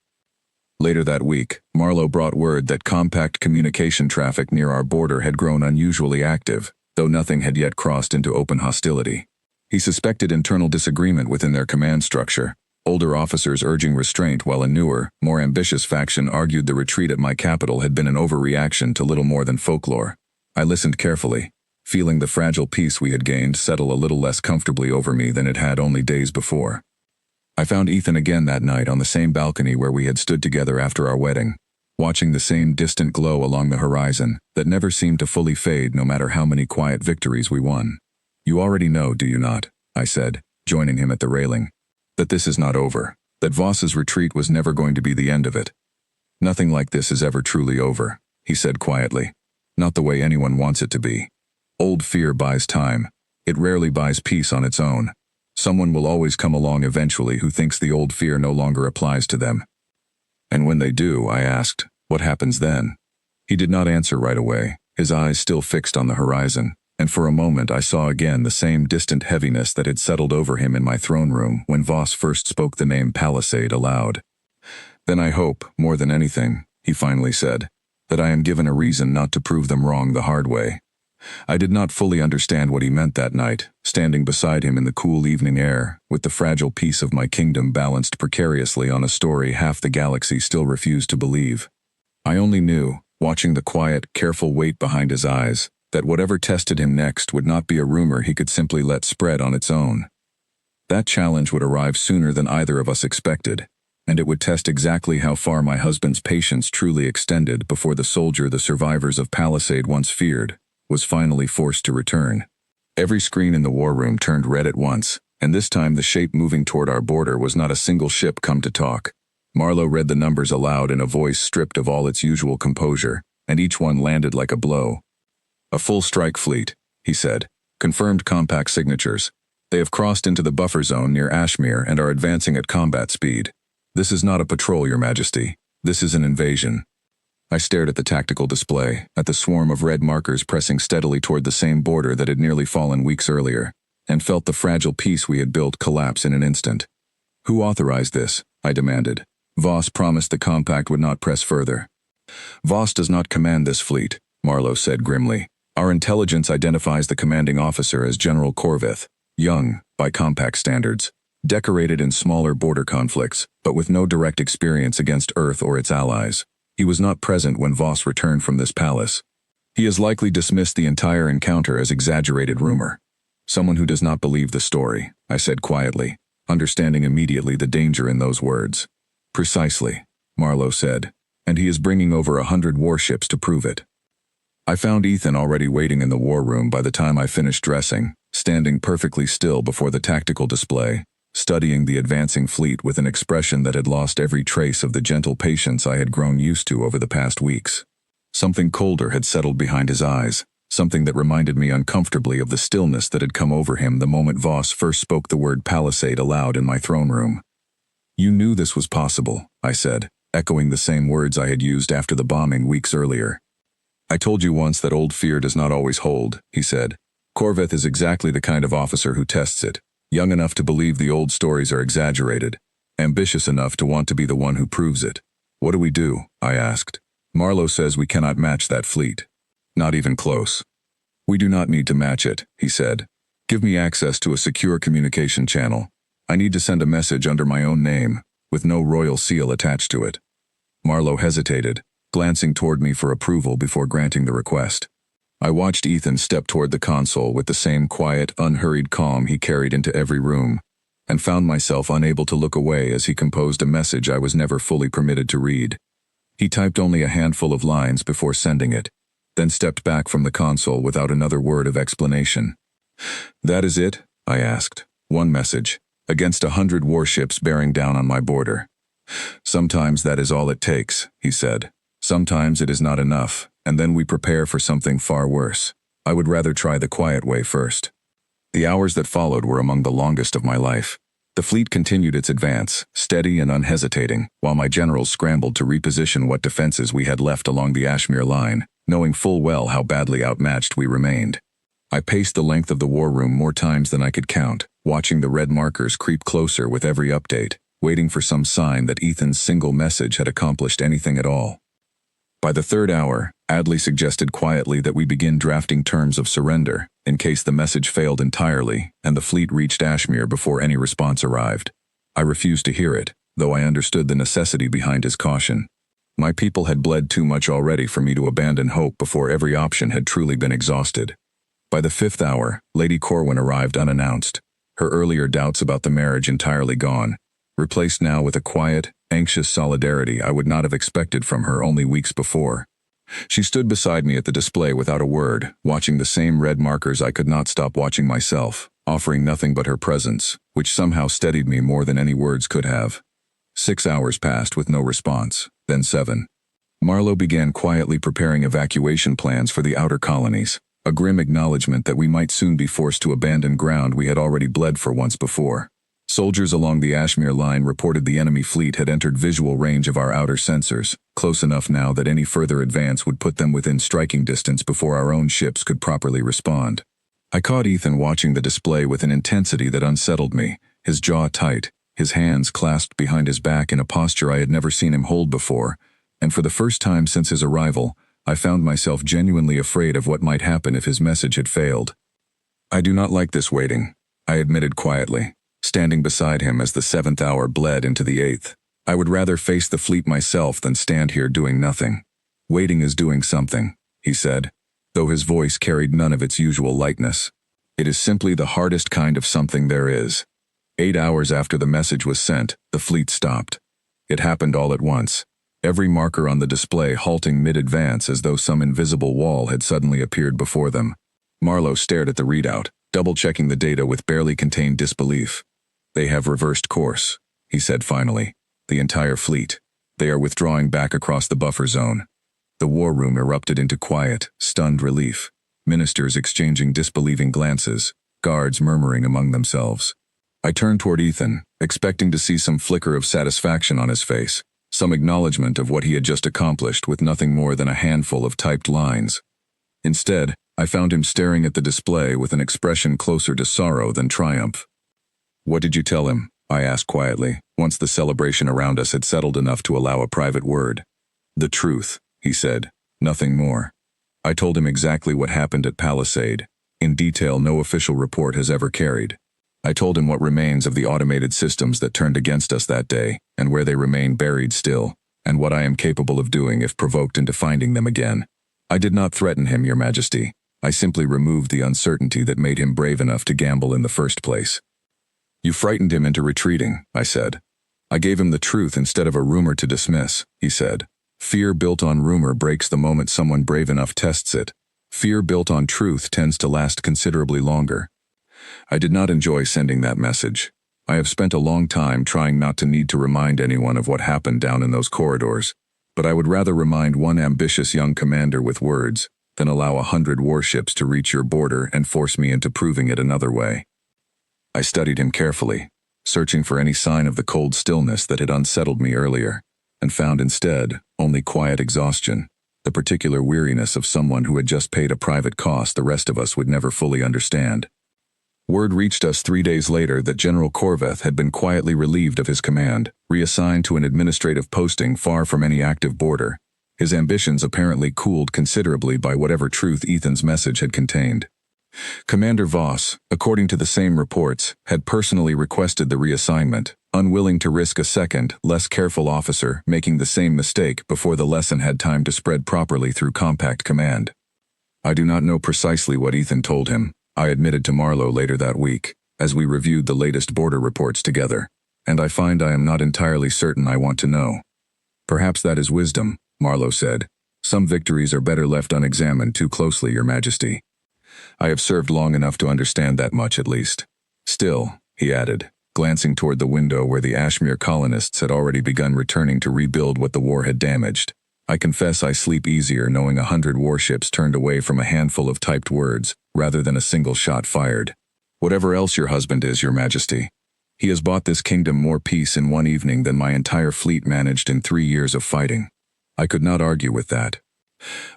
Later that week, Marlowe brought word that compact communication traffic near our border had grown unusually active, though nothing had yet crossed into open hostility. He suspected internal disagreement within their command structure, older officers urging restraint while a newer, more ambitious faction argued the retreat at my capital had been an overreaction to little more than folklore. I listened carefully, feeling the fragile peace we had gained settle a little less comfortably over me than it had only days before. I found Ethan again that night on the same balcony where we had stood together after our wedding, watching the same distant glow along the horizon that never seemed to fully fade no matter how many quiet victories we won. "You already know, do you not?" I said, joining him at the railing. "That this is not over, that Voss's retreat was never going to be the end of it. Nothing like this is ever truly over," he said quietly. "Not the way anyone wants it to be. Old fear buys time. It rarely buys peace on its own. Someone will always come along eventually who thinks the old fear no longer applies to them." "And when they do," I asked, "what happens then?" He did not answer right away, his eyes still fixed on the horizon, and for a moment I saw again the same distant heaviness that had settled over him in my throne room when Voss first spoke the name Palisade aloud. "Then I hope, more than anything," he finally said, "that I am given a reason not to prove them wrong the hard way." I did not fully understand what he meant that night, standing beside him in the cool evening air, with the fragile peace of my kingdom balanced precariously on a story half the galaxy still refused to believe. I only knew, watching the quiet, careful weight behind his eyes, that whatever tested him next would not be a rumor he could simply let spread on its own. That challenge would arrive sooner than either of us expected, and it would test exactly how far my husband's patience truly extended before the soldier the survivors of Palisade once feared was finally forced to return. Every screen in the war room turned red at once, and this time the shape moving toward our border was not a single ship come to talk. Marlowe read the numbers aloud in a voice stripped of all its usual composure, and each one landed like a blow. "A full strike fleet," he said. "Confirmed compact signatures. They have crossed into the buffer zone near Ashmere and are advancing at combat speed. This is not a patrol, Your Majesty. This is an invasion." I stared at the tactical display, at the swarm of red markers pressing steadily toward the same border that had nearly fallen weeks earlier, and felt the fragile peace we had built collapse in an instant. "Who authorized this?" I demanded. Voss promised the compact would not press further. "Voss does not command this fleet," Marlowe said grimly. "Our intelligence identifies the commanding officer as General Corvith, young, by compact standards, decorated in smaller border conflicts, but with no direct experience against Earth or its allies. He was not present when Voss returned from this palace. He has likely dismissed the entire encounter as exaggerated rumor. Someone who does not believe the story," I said quietly, understanding immediately the danger in those words. "Precisely," Marlowe said, "and he is bringing over 100 warships to prove it." I found Ethan already waiting in the war room by the time I finished dressing, standing perfectly still before the tactical display, studying the advancing fleet with an expression that had lost every trace of the gentle patience I had grown used to over the past weeks. Something colder had settled behind his eyes, something that reminded me uncomfortably of the stillness that had come over him the moment Voss first spoke the word Palisade aloud in my throne room. "You knew this was possible," I said, echoing the same words I had used after the bombing weeks earlier. "I told you once that old fear does not always hold," he said. "Corvith is exactly the kind of officer who tests it. Young enough to believe the old stories are exaggerated, ambitious enough to want to be the one who proves it. What do we do?" I asked. "Marlowe says we cannot match that fleet. Not even close." "We do not need to match it," he said. "Give me access to a secure communication channel. I need to send a message under my own name, with no royal seal attached to it. Marlowe hesitated, glancing toward me for approval before granting the request. I watched Ethan step toward the console with the same quiet, unhurried calm he carried into every room, and found myself unable to look away as he composed a message I was never fully permitted to read. He typed only a handful of lines before sending it, then stepped back from the console without another word of explanation. "That is it?" I asked. "One message, against 100 warships bearing down on my border." "Sometimes that is all it takes," he said. "Sometimes it is not enough, and then we prepare for something far worse. I would rather try the quiet way first." The hours that followed were among the longest of my life. The fleet continued its advance, steady and unhesitating, while my generals scrambled to reposition what defenses we had left along the Ashmere line, knowing full well how badly outmatched we remained. I paced the length of the war room more times than I could count, watching the red markers creep closer with every update, waiting for some sign that Ethan's single message had accomplished anything at all. By the third hour, Adley suggested quietly that we begin drafting terms of surrender, in case the message failed entirely and the fleet reached Ashmere before any response arrived. I refused to hear it, though I understood the necessity behind his caution. My people had bled too much already for me to abandon hope before every option had truly been exhausted. By the fifth hour, Lady Corwin arrived unannounced, her earlier doubts about the marriage entirely gone, replaced now with a quiet, anxious solidarity I would not have expected from her only weeks before. She stood beside me at the display without a word, watching the same red markers I could not stop watching myself, offering nothing but her presence, which somehow steadied me more than any words could have. 6 hours passed with no response, then 7. Marlowe began quietly preparing evacuation plans for the outer colonies, a grim acknowledgement that we might soon be forced to abandon ground we had already bled for once before. Soldiers along the Ashmere line reported the enemy fleet had entered visual range of our outer sensors, close enough now that any further advance would put them within striking distance before our own ships could properly respond. I caught Ethan watching the display with an intensity that unsettled me, his jaw tight, his hands clasped behind his back in a posture I had never seen him hold before, and for the first time since his arrival, I found myself genuinely afraid of what might happen if his message had failed. "I do not like this waiting," I admitted quietly, standing beside him as the 7th hour bled into the 8th. "I would rather face the fleet myself than stand here doing nothing." "Waiting is doing something," he said, though his voice carried none of its usual lightness. "It is simply the hardest kind of something there is." 8 hours after the message was sent, the fleet stopped. It happened all at once, every marker on the display halting mid-advance as though some invisible wall had suddenly appeared before them. Marlowe stared at the readout, double-checking the data with barely contained disbelief. "They have reversed course," he said finally. "The entire fleet. They are withdrawing back across the buffer zone." The war room erupted into quiet, stunned relief, ministers exchanging disbelieving glances, guards murmuring among themselves. I turned toward Ethan, expecting to see some flicker of satisfaction on his face, some acknowledgement of what he had just accomplished with nothing more than a handful of typed lines. Instead, I found him staring at the display with an expression closer to sorrow than triumph. "What did you tell him?" I asked quietly, once the celebration around us had settled enough to allow a private word. "The truth," he said, "nothing more." I told him exactly what happened at Palisade, in detail no official report has ever carried. I told him what remains of the automated systems that turned against us that day, and where they remain buried still, and what I am capable of doing if provoked into finding them again. I did not threaten him, Your Majesty. I simply removed the uncertainty that made him brave enough to gamble in the first place. "You frightened him into retreating," I said. "I gave him the truth instead of a rumor to dismiss," he said. "Fear built on rumor breaks the moment someone brave enough tests it. Fear built on truth tends to last considerably longer." I did not enjoy sending that message. I have spent a long time trying not to need to remind anyone of what happened down in those corridors, but I would rather remind one ambitious young commander with words than allow 100 warships to reach your border and force me into proving it another way. I studied him carefully, searching for any sign of the cold stillness that had unsettled me earlier, and found instead only quiet exhaustion, the particular weariness of someone who had just paid a private cost the rest of us would never fully understand. Word reached us 3 days later that General Corveth had been quietly relieved of his command, reassigned to an administrative posting far from any active border, his ambitions apparently cooled considerably by whatever truth Ethan's message had contained. Commander Voss, according to the same reports, had personally requested the reassignment, unwilling to risk a second, less careful officer making the same mistake before the lesson had time to spread properly through compact command. I do not know precisely what Ethan told him, I admitted to Marlowe later that week, as we reviewed the latest border reports together, and I find I am not entirely certain I want to know. Perhaps that is wisdom, Marlowe said. Some victories are better left unexamined too closely, Your Majesty. I have served long enough to understand that much at least. Still, he added, glancing toward the window where the Ashmere colonists had already begun returning to rebuild what the war had damaged, I confess I sleep easier knowing 100 warships turned away from a handful of typed words, rather than a single shot fired. Whatever else your husband is, Your Majesty. He has bought this kingdom more peace in one evening than my entire fleet managed in 3 years of fighting. I could not argue with that.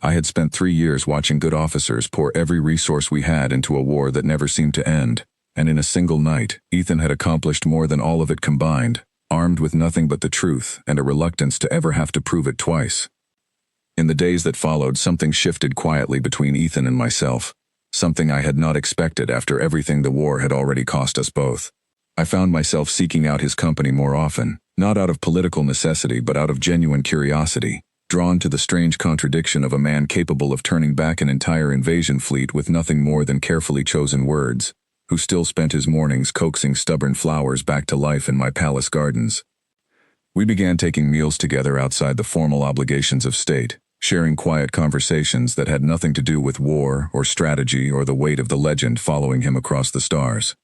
I had spent 3 years watching good officers pour every resource we had into a war that never seemed to end, and in a single night, Ethan had accomplished more than all of it combined, armed with nothing but the truth and a reluctance to ever have to prove it twice. In the days that followed, something shifted quietly between Ethan and myself, something I had not expected after everything the war had already cost us both. I found myself seeking out his company more often, not out of political necessity but out of genuine curiosity, drawn to the strange contradiction of a man capable of turning back an entire invasion fleet with nothing more than carefully chosen words, who still spent his mornings coaxing stubborn flowers back to life in my palace gardens. We began taking meals together outside the formal obligations of state, sharing quiet conversations that had nothing to do with war or strategy or the weight of the legend following him across the stars.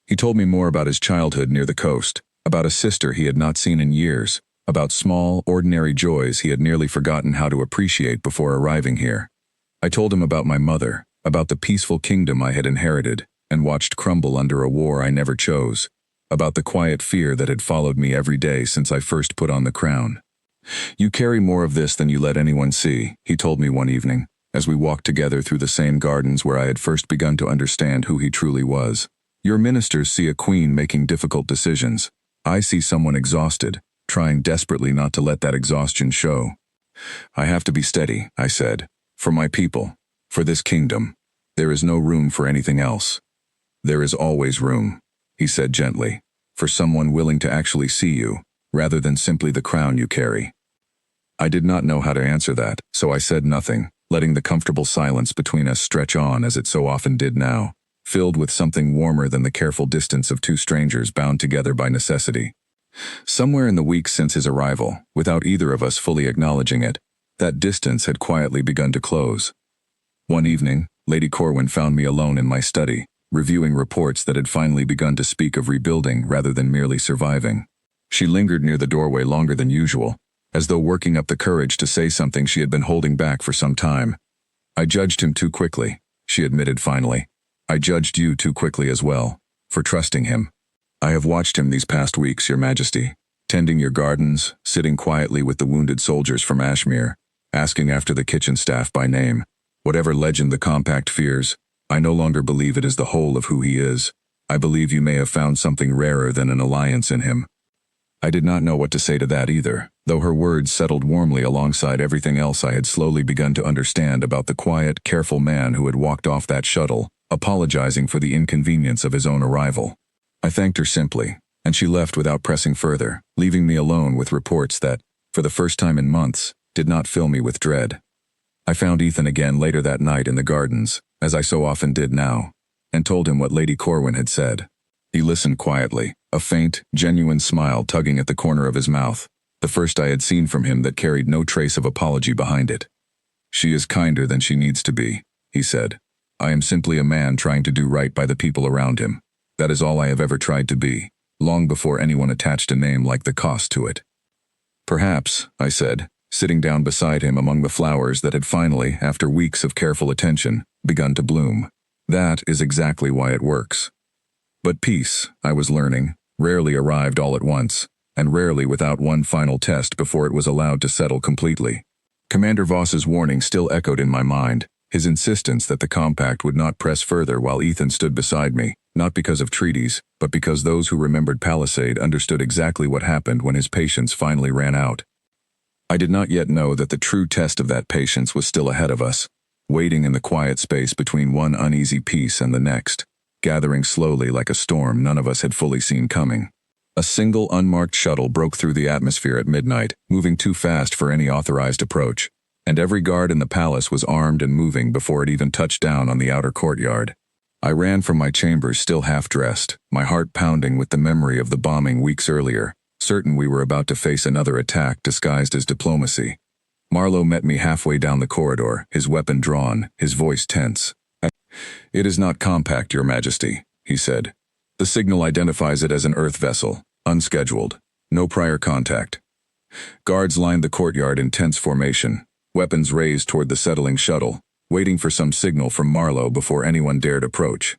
He told me more about his childhood near the coast, about a sister he had not seen in years, about small, ordinary joys he had nearly forgotten how to appreciate before arriving here. I told him about my mother, about the peaceful kingdom I had inherited and watched crumble under a war I never chose, about the quiet fear that had followed me every day since I first put on the crown. You carry more of this than you let anyone see, he told me one evening, as we walked together through the same gardens where I had first begun to understand who he truly was. Your ministers see a queen making difficult decisions. I see someone exhausted, trying desperately not to let that exhaustion show. I have to be steady, I said. For my people, for this kingdom, there is no room for anything else. There is always room, he said gently, for someone willing to actually see you, rather than simply the crown you carry. I did not know how to answer that, so I said nothing, letting the comfortable silence between us stretch on as it so often did now, filled with something warmer than the careful distance of two strangers bound together by necessity. Somewhere in the weeks since his arrival, without either of us fully acknowledging it, that distance had quietly begun to close. One evening, Lady Corwin found me alone in my study, reviewing reports that had finally begun to speak of rebuilding rather than merely surviving. She lingered near the doorway longer than usual, as though working up the courage to say something she had been holding back for some time. I judged him too quickly, she admitted finally. I judged you too quickly as well, for trusting him. I have watched him these past weeks, Your Majesty, tending your gardens, sitting quietly with the wounded soldiers from Ashmere, asking after the kitchen staff by name. Whatever legend the compact fears, I no longer believe it is the whole of who he is. I believe you may have found something rarer than an alliance in him. I did not know what to say to that either, though her words settled warmly alongside everything else I had slowly begun to understand about the quiet, careful man who had walked off that shuttle, apologizing for the inconvenience of his own arrival. I thanked her simply, and she left without pressing further, leaving me alone with reports that, for the first time in months, did not fill me with dread. I found Ethan again later that night in the gardens, as I so often did now, and told him what Lady Corwin had said. He listened quietly, a faint, genuine smile tugging at the corner of his mouth, the first I had seen from him that carried no trace of apology behind it. She is kinder than she needs to be, he said. I am simply a man trying to do right by the people around him. That is all I have ever tried to be, long before anyone attached a name like the cost to it. Perhaps, I said, sitting down beside him among the flowers that had finally, after weeks of careful attention, begun to bloom. That is exactly why it works. But peace, I was learning, rarely arrived all at once, and rarely without one final test before it was allowed to settle completely. Commander Voss's warning still echoed in my mind, his insistence that the compact would not press further while Ethan stood beside me, not because of treaties, but because those who remembered Palisade understood exactly what happened when his patience finally ran out. I did not yet know that the true test of that patience was still ahead of us, waiting in the quiet space between one uneasy peace and the next, gathering slowly like a storm none of us had fully seen coming. A single unmarked shuttle broke through the atmosphere at midnight, moving too fast for any authorized approach, and every guard in the palace was armed and moving before it even touched down on the outer courtyard. I ran from my chambers still half-dressed, my heart pounding with the memory of the bombing weeks earlier, certain we were about to face another attack disguised as diplomacy. Marlowe met me halfway down the corridor, his weapon drawn, his voice tense. "It is not compact, Your Majesty," he said. "The signal identifies it as an Earth vessel, unscheduled, no prior contact." Guards lined the courtyard in tense formation, weapons raised toward the settling shuttle, waiting for some signal from Marlowe before anyone dared approach.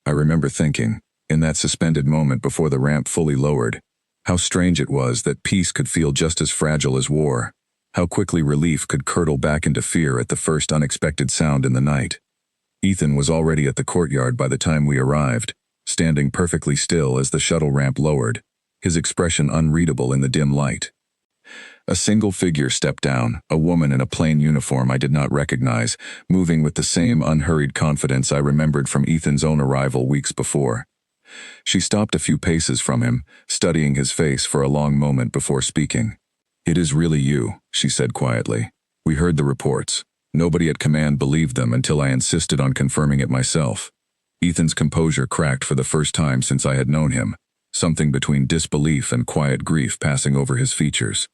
I remember thinking, in that suspended moment before the ramp fully lowered, how strange it was that peace could feel just as fragile as war, how quickly relief could curdle back into fear at the first unexpected sound in the night. Ethan was already at the courtyard by the time we arrived, standing perfectly still as the shuttle ramp lowered, his expression unreadable in the dim light. A single figure stepped down, a woman in a plain uniform I did not recognize, moving with the same unhurried confidence I remembered from Ethan's own arrival weeks before. She stopped a few paces from him, studying his face for a long moment before speaking. "It is really you," she said quietly. "We heard the reports. Nobody at command believed them until I insisted on confirming it myself." Ethan's composure cracked for the first time since I had known him, something between disbelief and quiet grief passing over his features.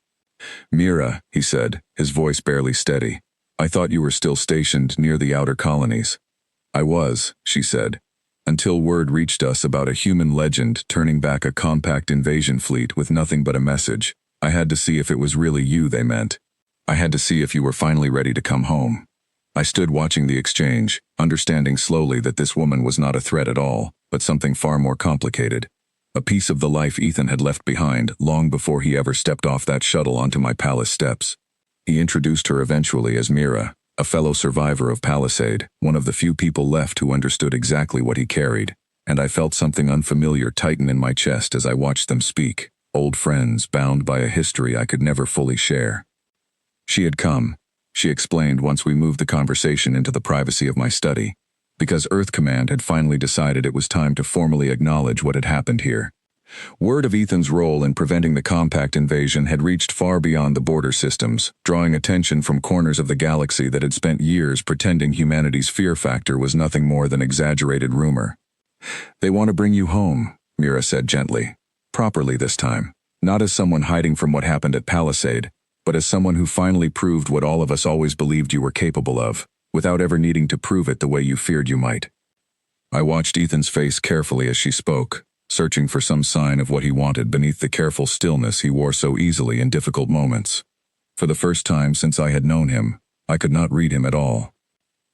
"Mira," he said, his voice barely steady, "I thought you were still stationed near the outer colonies." "I was," she said, "until word reached us about a human legend turning back a compact invasion fleet with nothing but a message. I had to see if it was really you they meant. I had to see if you were finally ready to come home." I stood watching the exchange, understanding slowly that this woman was not a threat at all, but something far more complicated. A piece of the life Ethan had left behind long before he ever stepped off that shuttle onto my palace steps. He introduced her eventually as Mira, a fellow survivor of Palisade, one of the few people left who understood exactly what he carried, and I felt something unfamiliar tighten in my chest as I watched them speak. Old friends bound by a history I could never fully share. "She had come," she explained once we moved the conversation into the privacy of my study, "because Earth Command had finally decided it was time to formally acknowledge what had happened here." Word of Ethan's role in preventing the compact invasion had reached far beyond the border systems, drawing attention from corners of the galaxy that had spent years pretending humanity's fear factor was nothing more than exaggerated rumor. "They want to bring you home," Mira said gently. "Properly this time. Not as someone hiding from what happened at Palisade, but as someone who finally proved what all of us always believed you were capable of, without ever needing to prove it the way you feared you might." I watched Ethan's face carefully as she spoke, searching for some sign of what he wanted beneath the careful stillness he wore so easily in difficult moments. For the first time since I had known him, I could not read him at all.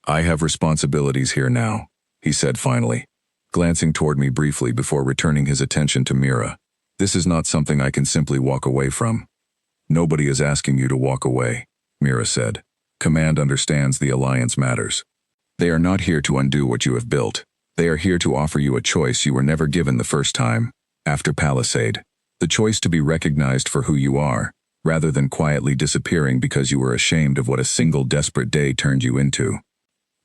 "I have responsibilities here now," he said finally, glancing toward me briefly before returning his attention to Mira. "This is not something I can simply walk away from." "Nobody is asking you to walk away," Mira said. "Command understands the alliance matters. They are not here to undo what you have built. They are here to offer you a choice you were never given the first time, after Palisade. The choice to be recognized for who you are, rather than quietly disappearing because you were ashamed of what a single desperate day turned you into."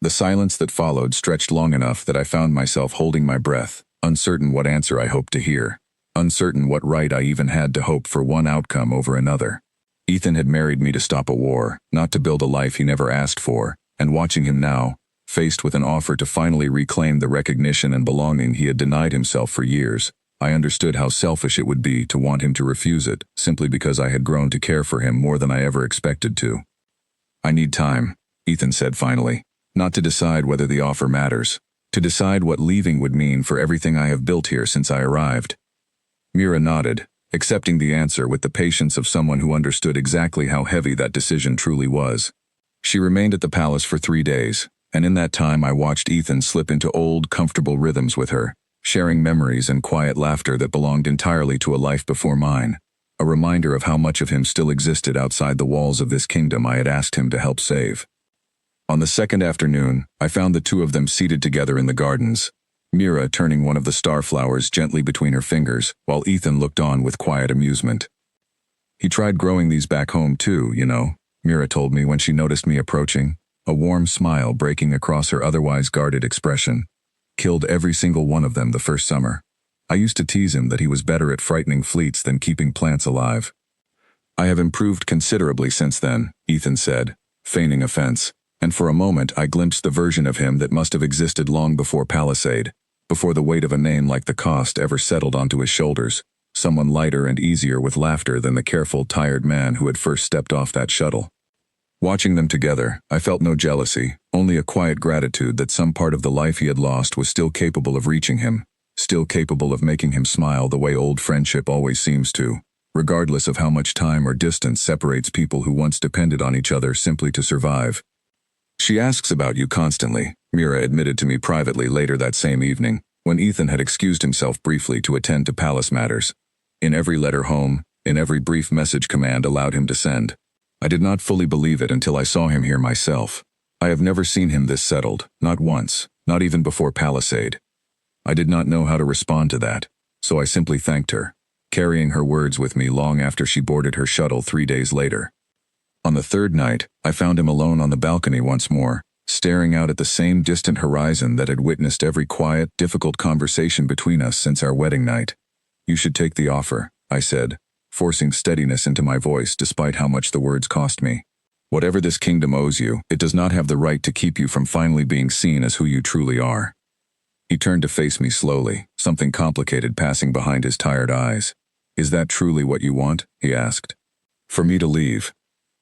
The silence that followed stretched long enough that I found myself holding my breath, uncertain what answer I hoped to hear, uncertain what right I even had to hope for one outcome over another. Ethan had married me to stop a war, not to build a life he never asked for, and watching him now, faced with an offer to finally reclaim the recognition and belonging he had denied himself for years, I understood how selfish it would be to want him to refuse it, simply because I had grown to care for him more than I ever expected to. "I need time," Ethan said finally, "not to decide whether the offer matters, to decide what leaving would mean for everything I have built here since I arrived." Mira nodded, accepting the answer with the patience of someone who understood exactly how heavy that decision truly was. She remained at the palace for 3 days, and in that time I watched Ethan slip into old, comfortable rhythms with her, sharing memories and quiet laughter that belonged entirely to a life before mine, a reminder of how much of him still existed outside the walls of this kingdom I had asked him to help save. On the second afternoon, I found the two of them seated together in the gardens, Mira turning one of the starflowers gently between her fingers, while Ethan looked on with quiet amusement. "He tried growing these back home too, you know," Mira told me when she noticed me approaching, a warm smile breaking across her otherwise guarded expression. "Killed every single one of them the first summer. I used to tease him that he was better at frightening fleets than keeping plants alive. I have improved considerably since then, Ethan said, feigning offense, and for a moment I glimpsed the version of him that must have existed long before Palisade, before the weight of a name like the Cost ever settled onto his shoulders, someone lighter and easier with laughter than the careful, tired man who had first stepped off that shuttle. Watching them together, I felt no jealousy, only a quiet gratitude that some part of the life he had lost was still capable of reaching him, still capable of making him smile the way old friendship always seems to, regardless of how much time or distance separates people who once depended on each other simply to survive. She asks about you constantly, Mira admitted to me privately later that same evening, when Ethan had excused himself briefly to attend to palace matters. In every letter home, in every brief message command allowed him to send. I did not fully believe it until I saw him here myself. I have never seen him this settled, not once, not even before Palisade. I did not know how to respond to that, so I simply thanked her, carrying her words with me long after she boarded her shuttle 3 days later. On the third night, I found him alone on the balcony once more, staring out at the same distant horizon that had witnessed every quiet, difficult conversation between us since our wedding night. You should take the offer, I said, forcing steadiness into my voice despite how much the words cost me. Whatever this kingdom owes you, it does not have the right to keep you from finally being seen as who you truly are. He turned to face me slowly, something complicated passing behind his tired eyes. Is that truly what you want? He asked. For me to leave?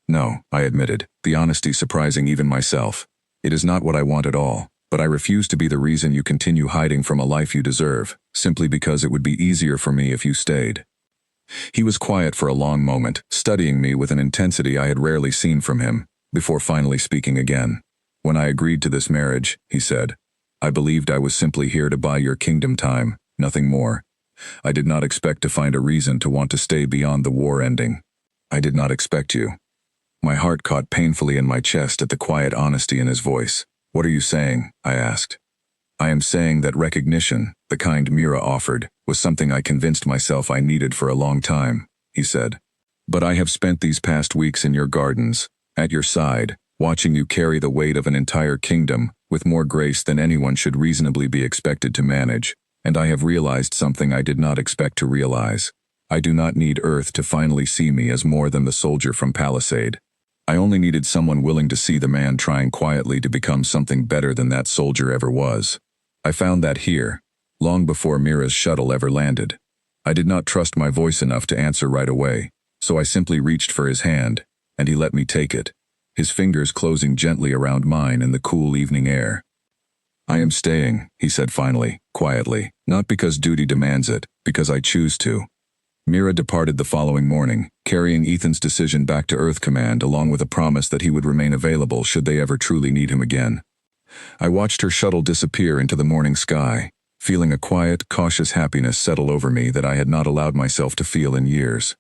No, I admitted, the honesty surprising even myself. It is not what I want at all, but I refuse to be the reason you continue hiding from a life you deserve, simply because it would be easier for me if you stayed. He was quiet for a long moment, studying me with an intensity I had rarely seen from him, before finally speaking again. When I agreed to this marriage, he said, I believed I was simply here to buy your kingdom time, nothing more. I did not expect to find a reason to want to stay beyond the war ending. I did not expect you. My heart caught painfully in my chest at the quiet honesty in his voice. What are you saying? I asked. I am saying that recognition, the kind Mira offered, was something I convinced myself I needed for a long time, he said. But I have spent these past weeks in your gardens, at your side, watching you carry the weight of an entire kingdom, with more grace than anyone should reasonably be expected to manage, and I have realized something I did not expect to realize. I do not need Earth to finally see me as more than the soldier from Palisade. I only needed someone willing to see the man trying quietly to become something better than that soldier ever was. I found that here, long before Mira's shuttle ever landed. I did not trust my voice enough to answer right away, so I simply reached for his hand, and he let me take it, his fingers closing gently around mine in the cool evening air. I am staying, he said finally, quietly, not because duty demands it, because I choose to. Mira departed the following morning, carrying Ethan's decision back to Earth Command along with a promise that he would remain available should they ever truly need him again. I watched her shuttle disappear into the morning sky, feeling a quiet, cautious happiness settle over me that I had not allowed myself to feel in years.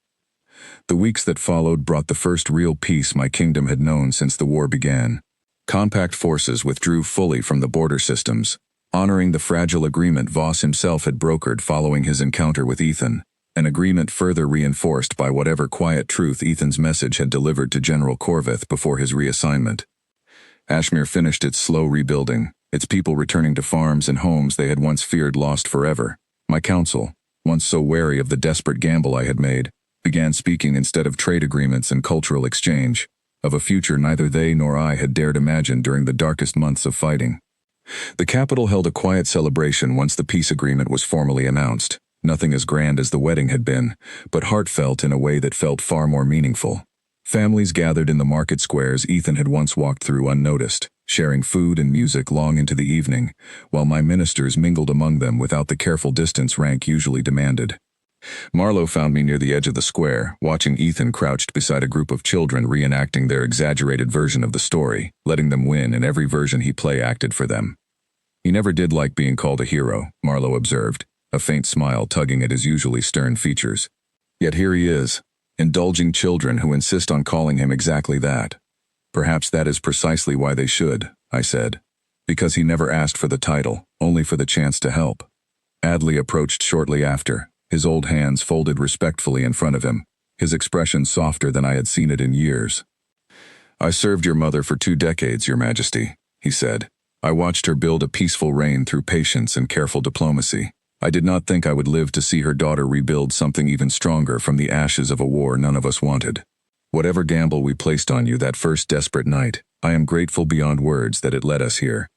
The weeks that followed brought the first real peace my kingdom had known since the war began. Compact forces withdrew fully from the border systems, honoring the fragile agreement Voss himself had brokered following his encounter with Ethan, an agreement further reinforced by whatever quiet truth Ethan's message had delivered to General Corvith before his reassignment. Ashmere finished its slow rebuilding, its people returning to farms and homes they had once feared lost forever. My council, once so wary of the desperate gamble I had made, began speaking instead of trade agreements and cultural exchange, of a future neither they nor I had dared imagine during the darkest months of fighting. The capital held a quiet celebration once the peace agreement was formally announced. Nothing as grand as the wedding had been, but heartfelt in a way that felt far more meaningful. Families gathered in the market squares Ethan had once walked through unnoticed, sharing food and music long into the evening, while my ministers mingled among them without the careful distance rank usually demanded. Marlowe found me near the edge of the square, watching Ethan crouched beside a group of children reenacting their exaggerated version of the story, letting them win in every version he play-acted for them. He never did like being called a hero, Marlowe observed, a faint smile tugging at his usually stern features. Yet here he is, indulging children who insist on calling him exactly that. Perhaps that is precisely why they should, I said. Because he never asked for the title, only for the chance to help. Adley approached shortly after, his old hands folded respectfully in front of him, his expression softer than I had seen it in years. I served your mother for 2 decades, Your Majesty, he said. I watched her build a peaceful reign through patience and careful diplomacy. I did not think I would live to see her daughter rebuild something even stronger from the ashes of a war none of us wanted. Whatever gamble we placed on you that first desperate night, I am grateful beyond words that it led us here."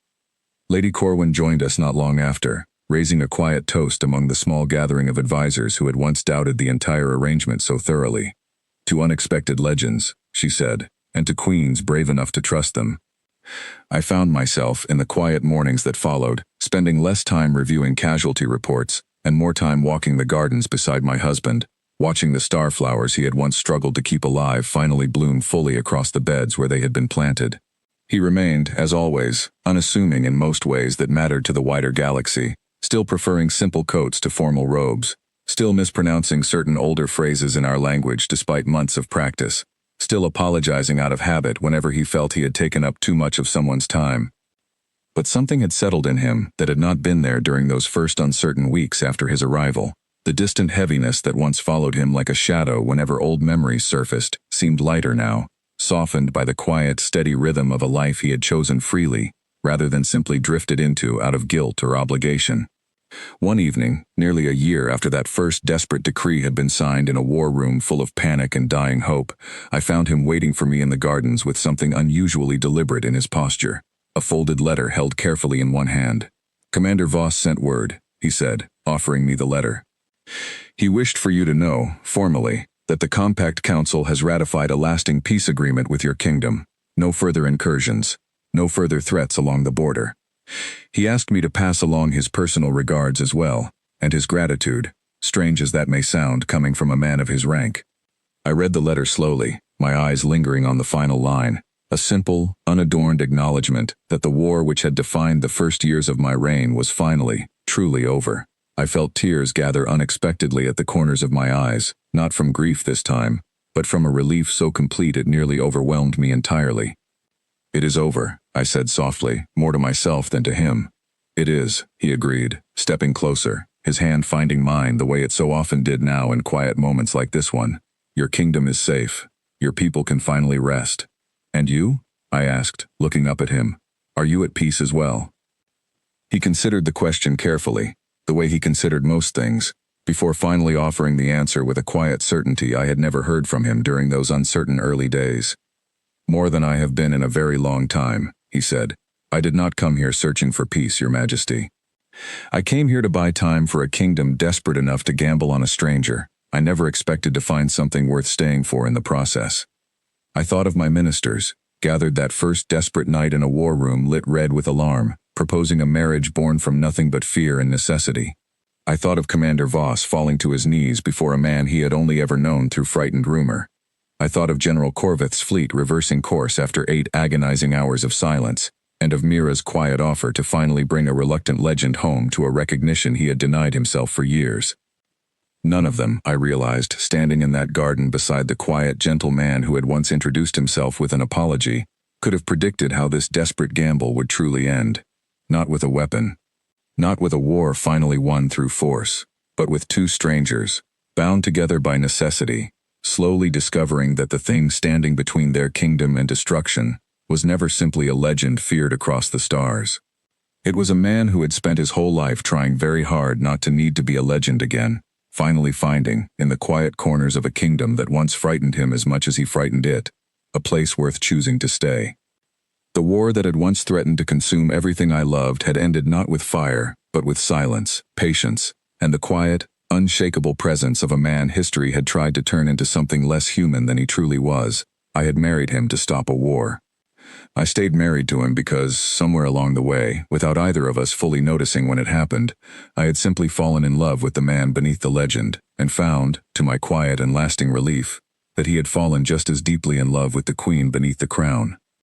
Lady Corwin joined us not long after, raising a quiet toast among the small gathering of advisors who had once doubted the entire arrangement so thoroughly. "To unexpected legends," she said, "and to queens brave enough to trust them." I found myself, in the quiet mornings that followed, spending less time reviewing casualty reports and more time walking the gardens beside my husband, watching the starflowers he had once struggled to keep alive finally bloom fully across the beds where they had been planted. He remained, as always, unassuming in most ways that mattered to the wider galaxy, still preferring simple coats to formal robes, still mispronouncing certain older phrases in our language despite months of practice, still apologizing out of habit whenever he felt he had taken up too much of someone's time. But something had settled in him that had not been there during those first uncertain weeks after his arrival. The distant heaviness that once followed him like a shadow whenever old memories surfaced seemed lighter now, softened by the quiet, steady rhythm of a life he had chosen freely, rather than simply drifted into out of guilt or obligation. One evening, nearly a year after that first desperate decree had been signed in a war room full of panic and dying hope, I found him waiting for me in the gardens with something unusually deliberate in his posture, a folded letter held carefully in one hand. "Commander Voss sent word," he said, offering me the letter. "He wished for you to know, formally, that the Compact Council has ratified a lasting peace agreement with your kingdom. No further incursions, no further threats along the border. He asked me to pass along his personal regards as well, and his gratitude, strange as that may sound coming from a man of his rank." I read the letter slowly, my eyes lingering on the final line, a simple, unadorned acknowledgement that the war which had defined the first years of my reign was finally, truly over. I felt tears gather unexpectedly at the corners of my eyes, not from grief this time, but from a relief so complete it nearly overwhelmed me entirely. "It is over," I said softly, more to myself than to him. "It is," he agreed, stepping closer, his hand finding mine the way it so often did now in quiet moments like this one. "Your kingdom is safe. Your people can finally rest." "And you?" I asked, looking up at him. "Are you at peace as well?" He considered the question carefully, the way he considered most things, before finally offering the answer with a quiet certainty I had never heard from him during those uncertain early days. "More than I have been in a very long time," he said. "I did not come here searching for peace, Your Majesty. I came here to buy time for a kingdom desperate enough to gamble on a stranger. I never expected to find something worth staying for in the process. I thought of my ministers, gathered that first desperate night in a war room lit red with alarm, proposing a marriage born from nothing but fear and necessity. I thought of Commander Voss falling to his knees before a man he had only ever known through frightened rumor. I thought of General Corvith's fleet reversing course after 8 agonizing hours of silence, and of Mira's quiet offer to finally bring a reluctant legend home to a recognition he had denied himself for years. None of them, I realized, standing in that garden beside the quiet, gentle man who had once introduced himself with an apology, could have predicted how this desperate gamble would truly end. Not with a weapon. Not with a war finally won through force, but with 2 strangers, bound together by necessity, slowly discovering that the thing standing between their kingdom and destruction was never simply a legend feared across the stars. It was a man who had spent his whole life trying very hard not to need to be a legend again, finally finding, in the quiet corners of a kingdom that once frightened him as much as he frightened it, a place worth choosing to stay. The war that had once threatened to consume everything I loved had ended not with fire, but with silence, patience, and the quiet, unshakable presence of a man history had tried to turn into something less human than he truly was. I had married him to stop a war. I stayed married to him because, somewhere along the way, without either of us fully noticing when it happened, I had simply fallen in love with the man beneath the legend, and found, to my quiet and lasting relief, that he had fallen just as deeply in love with the queen beneath the crown.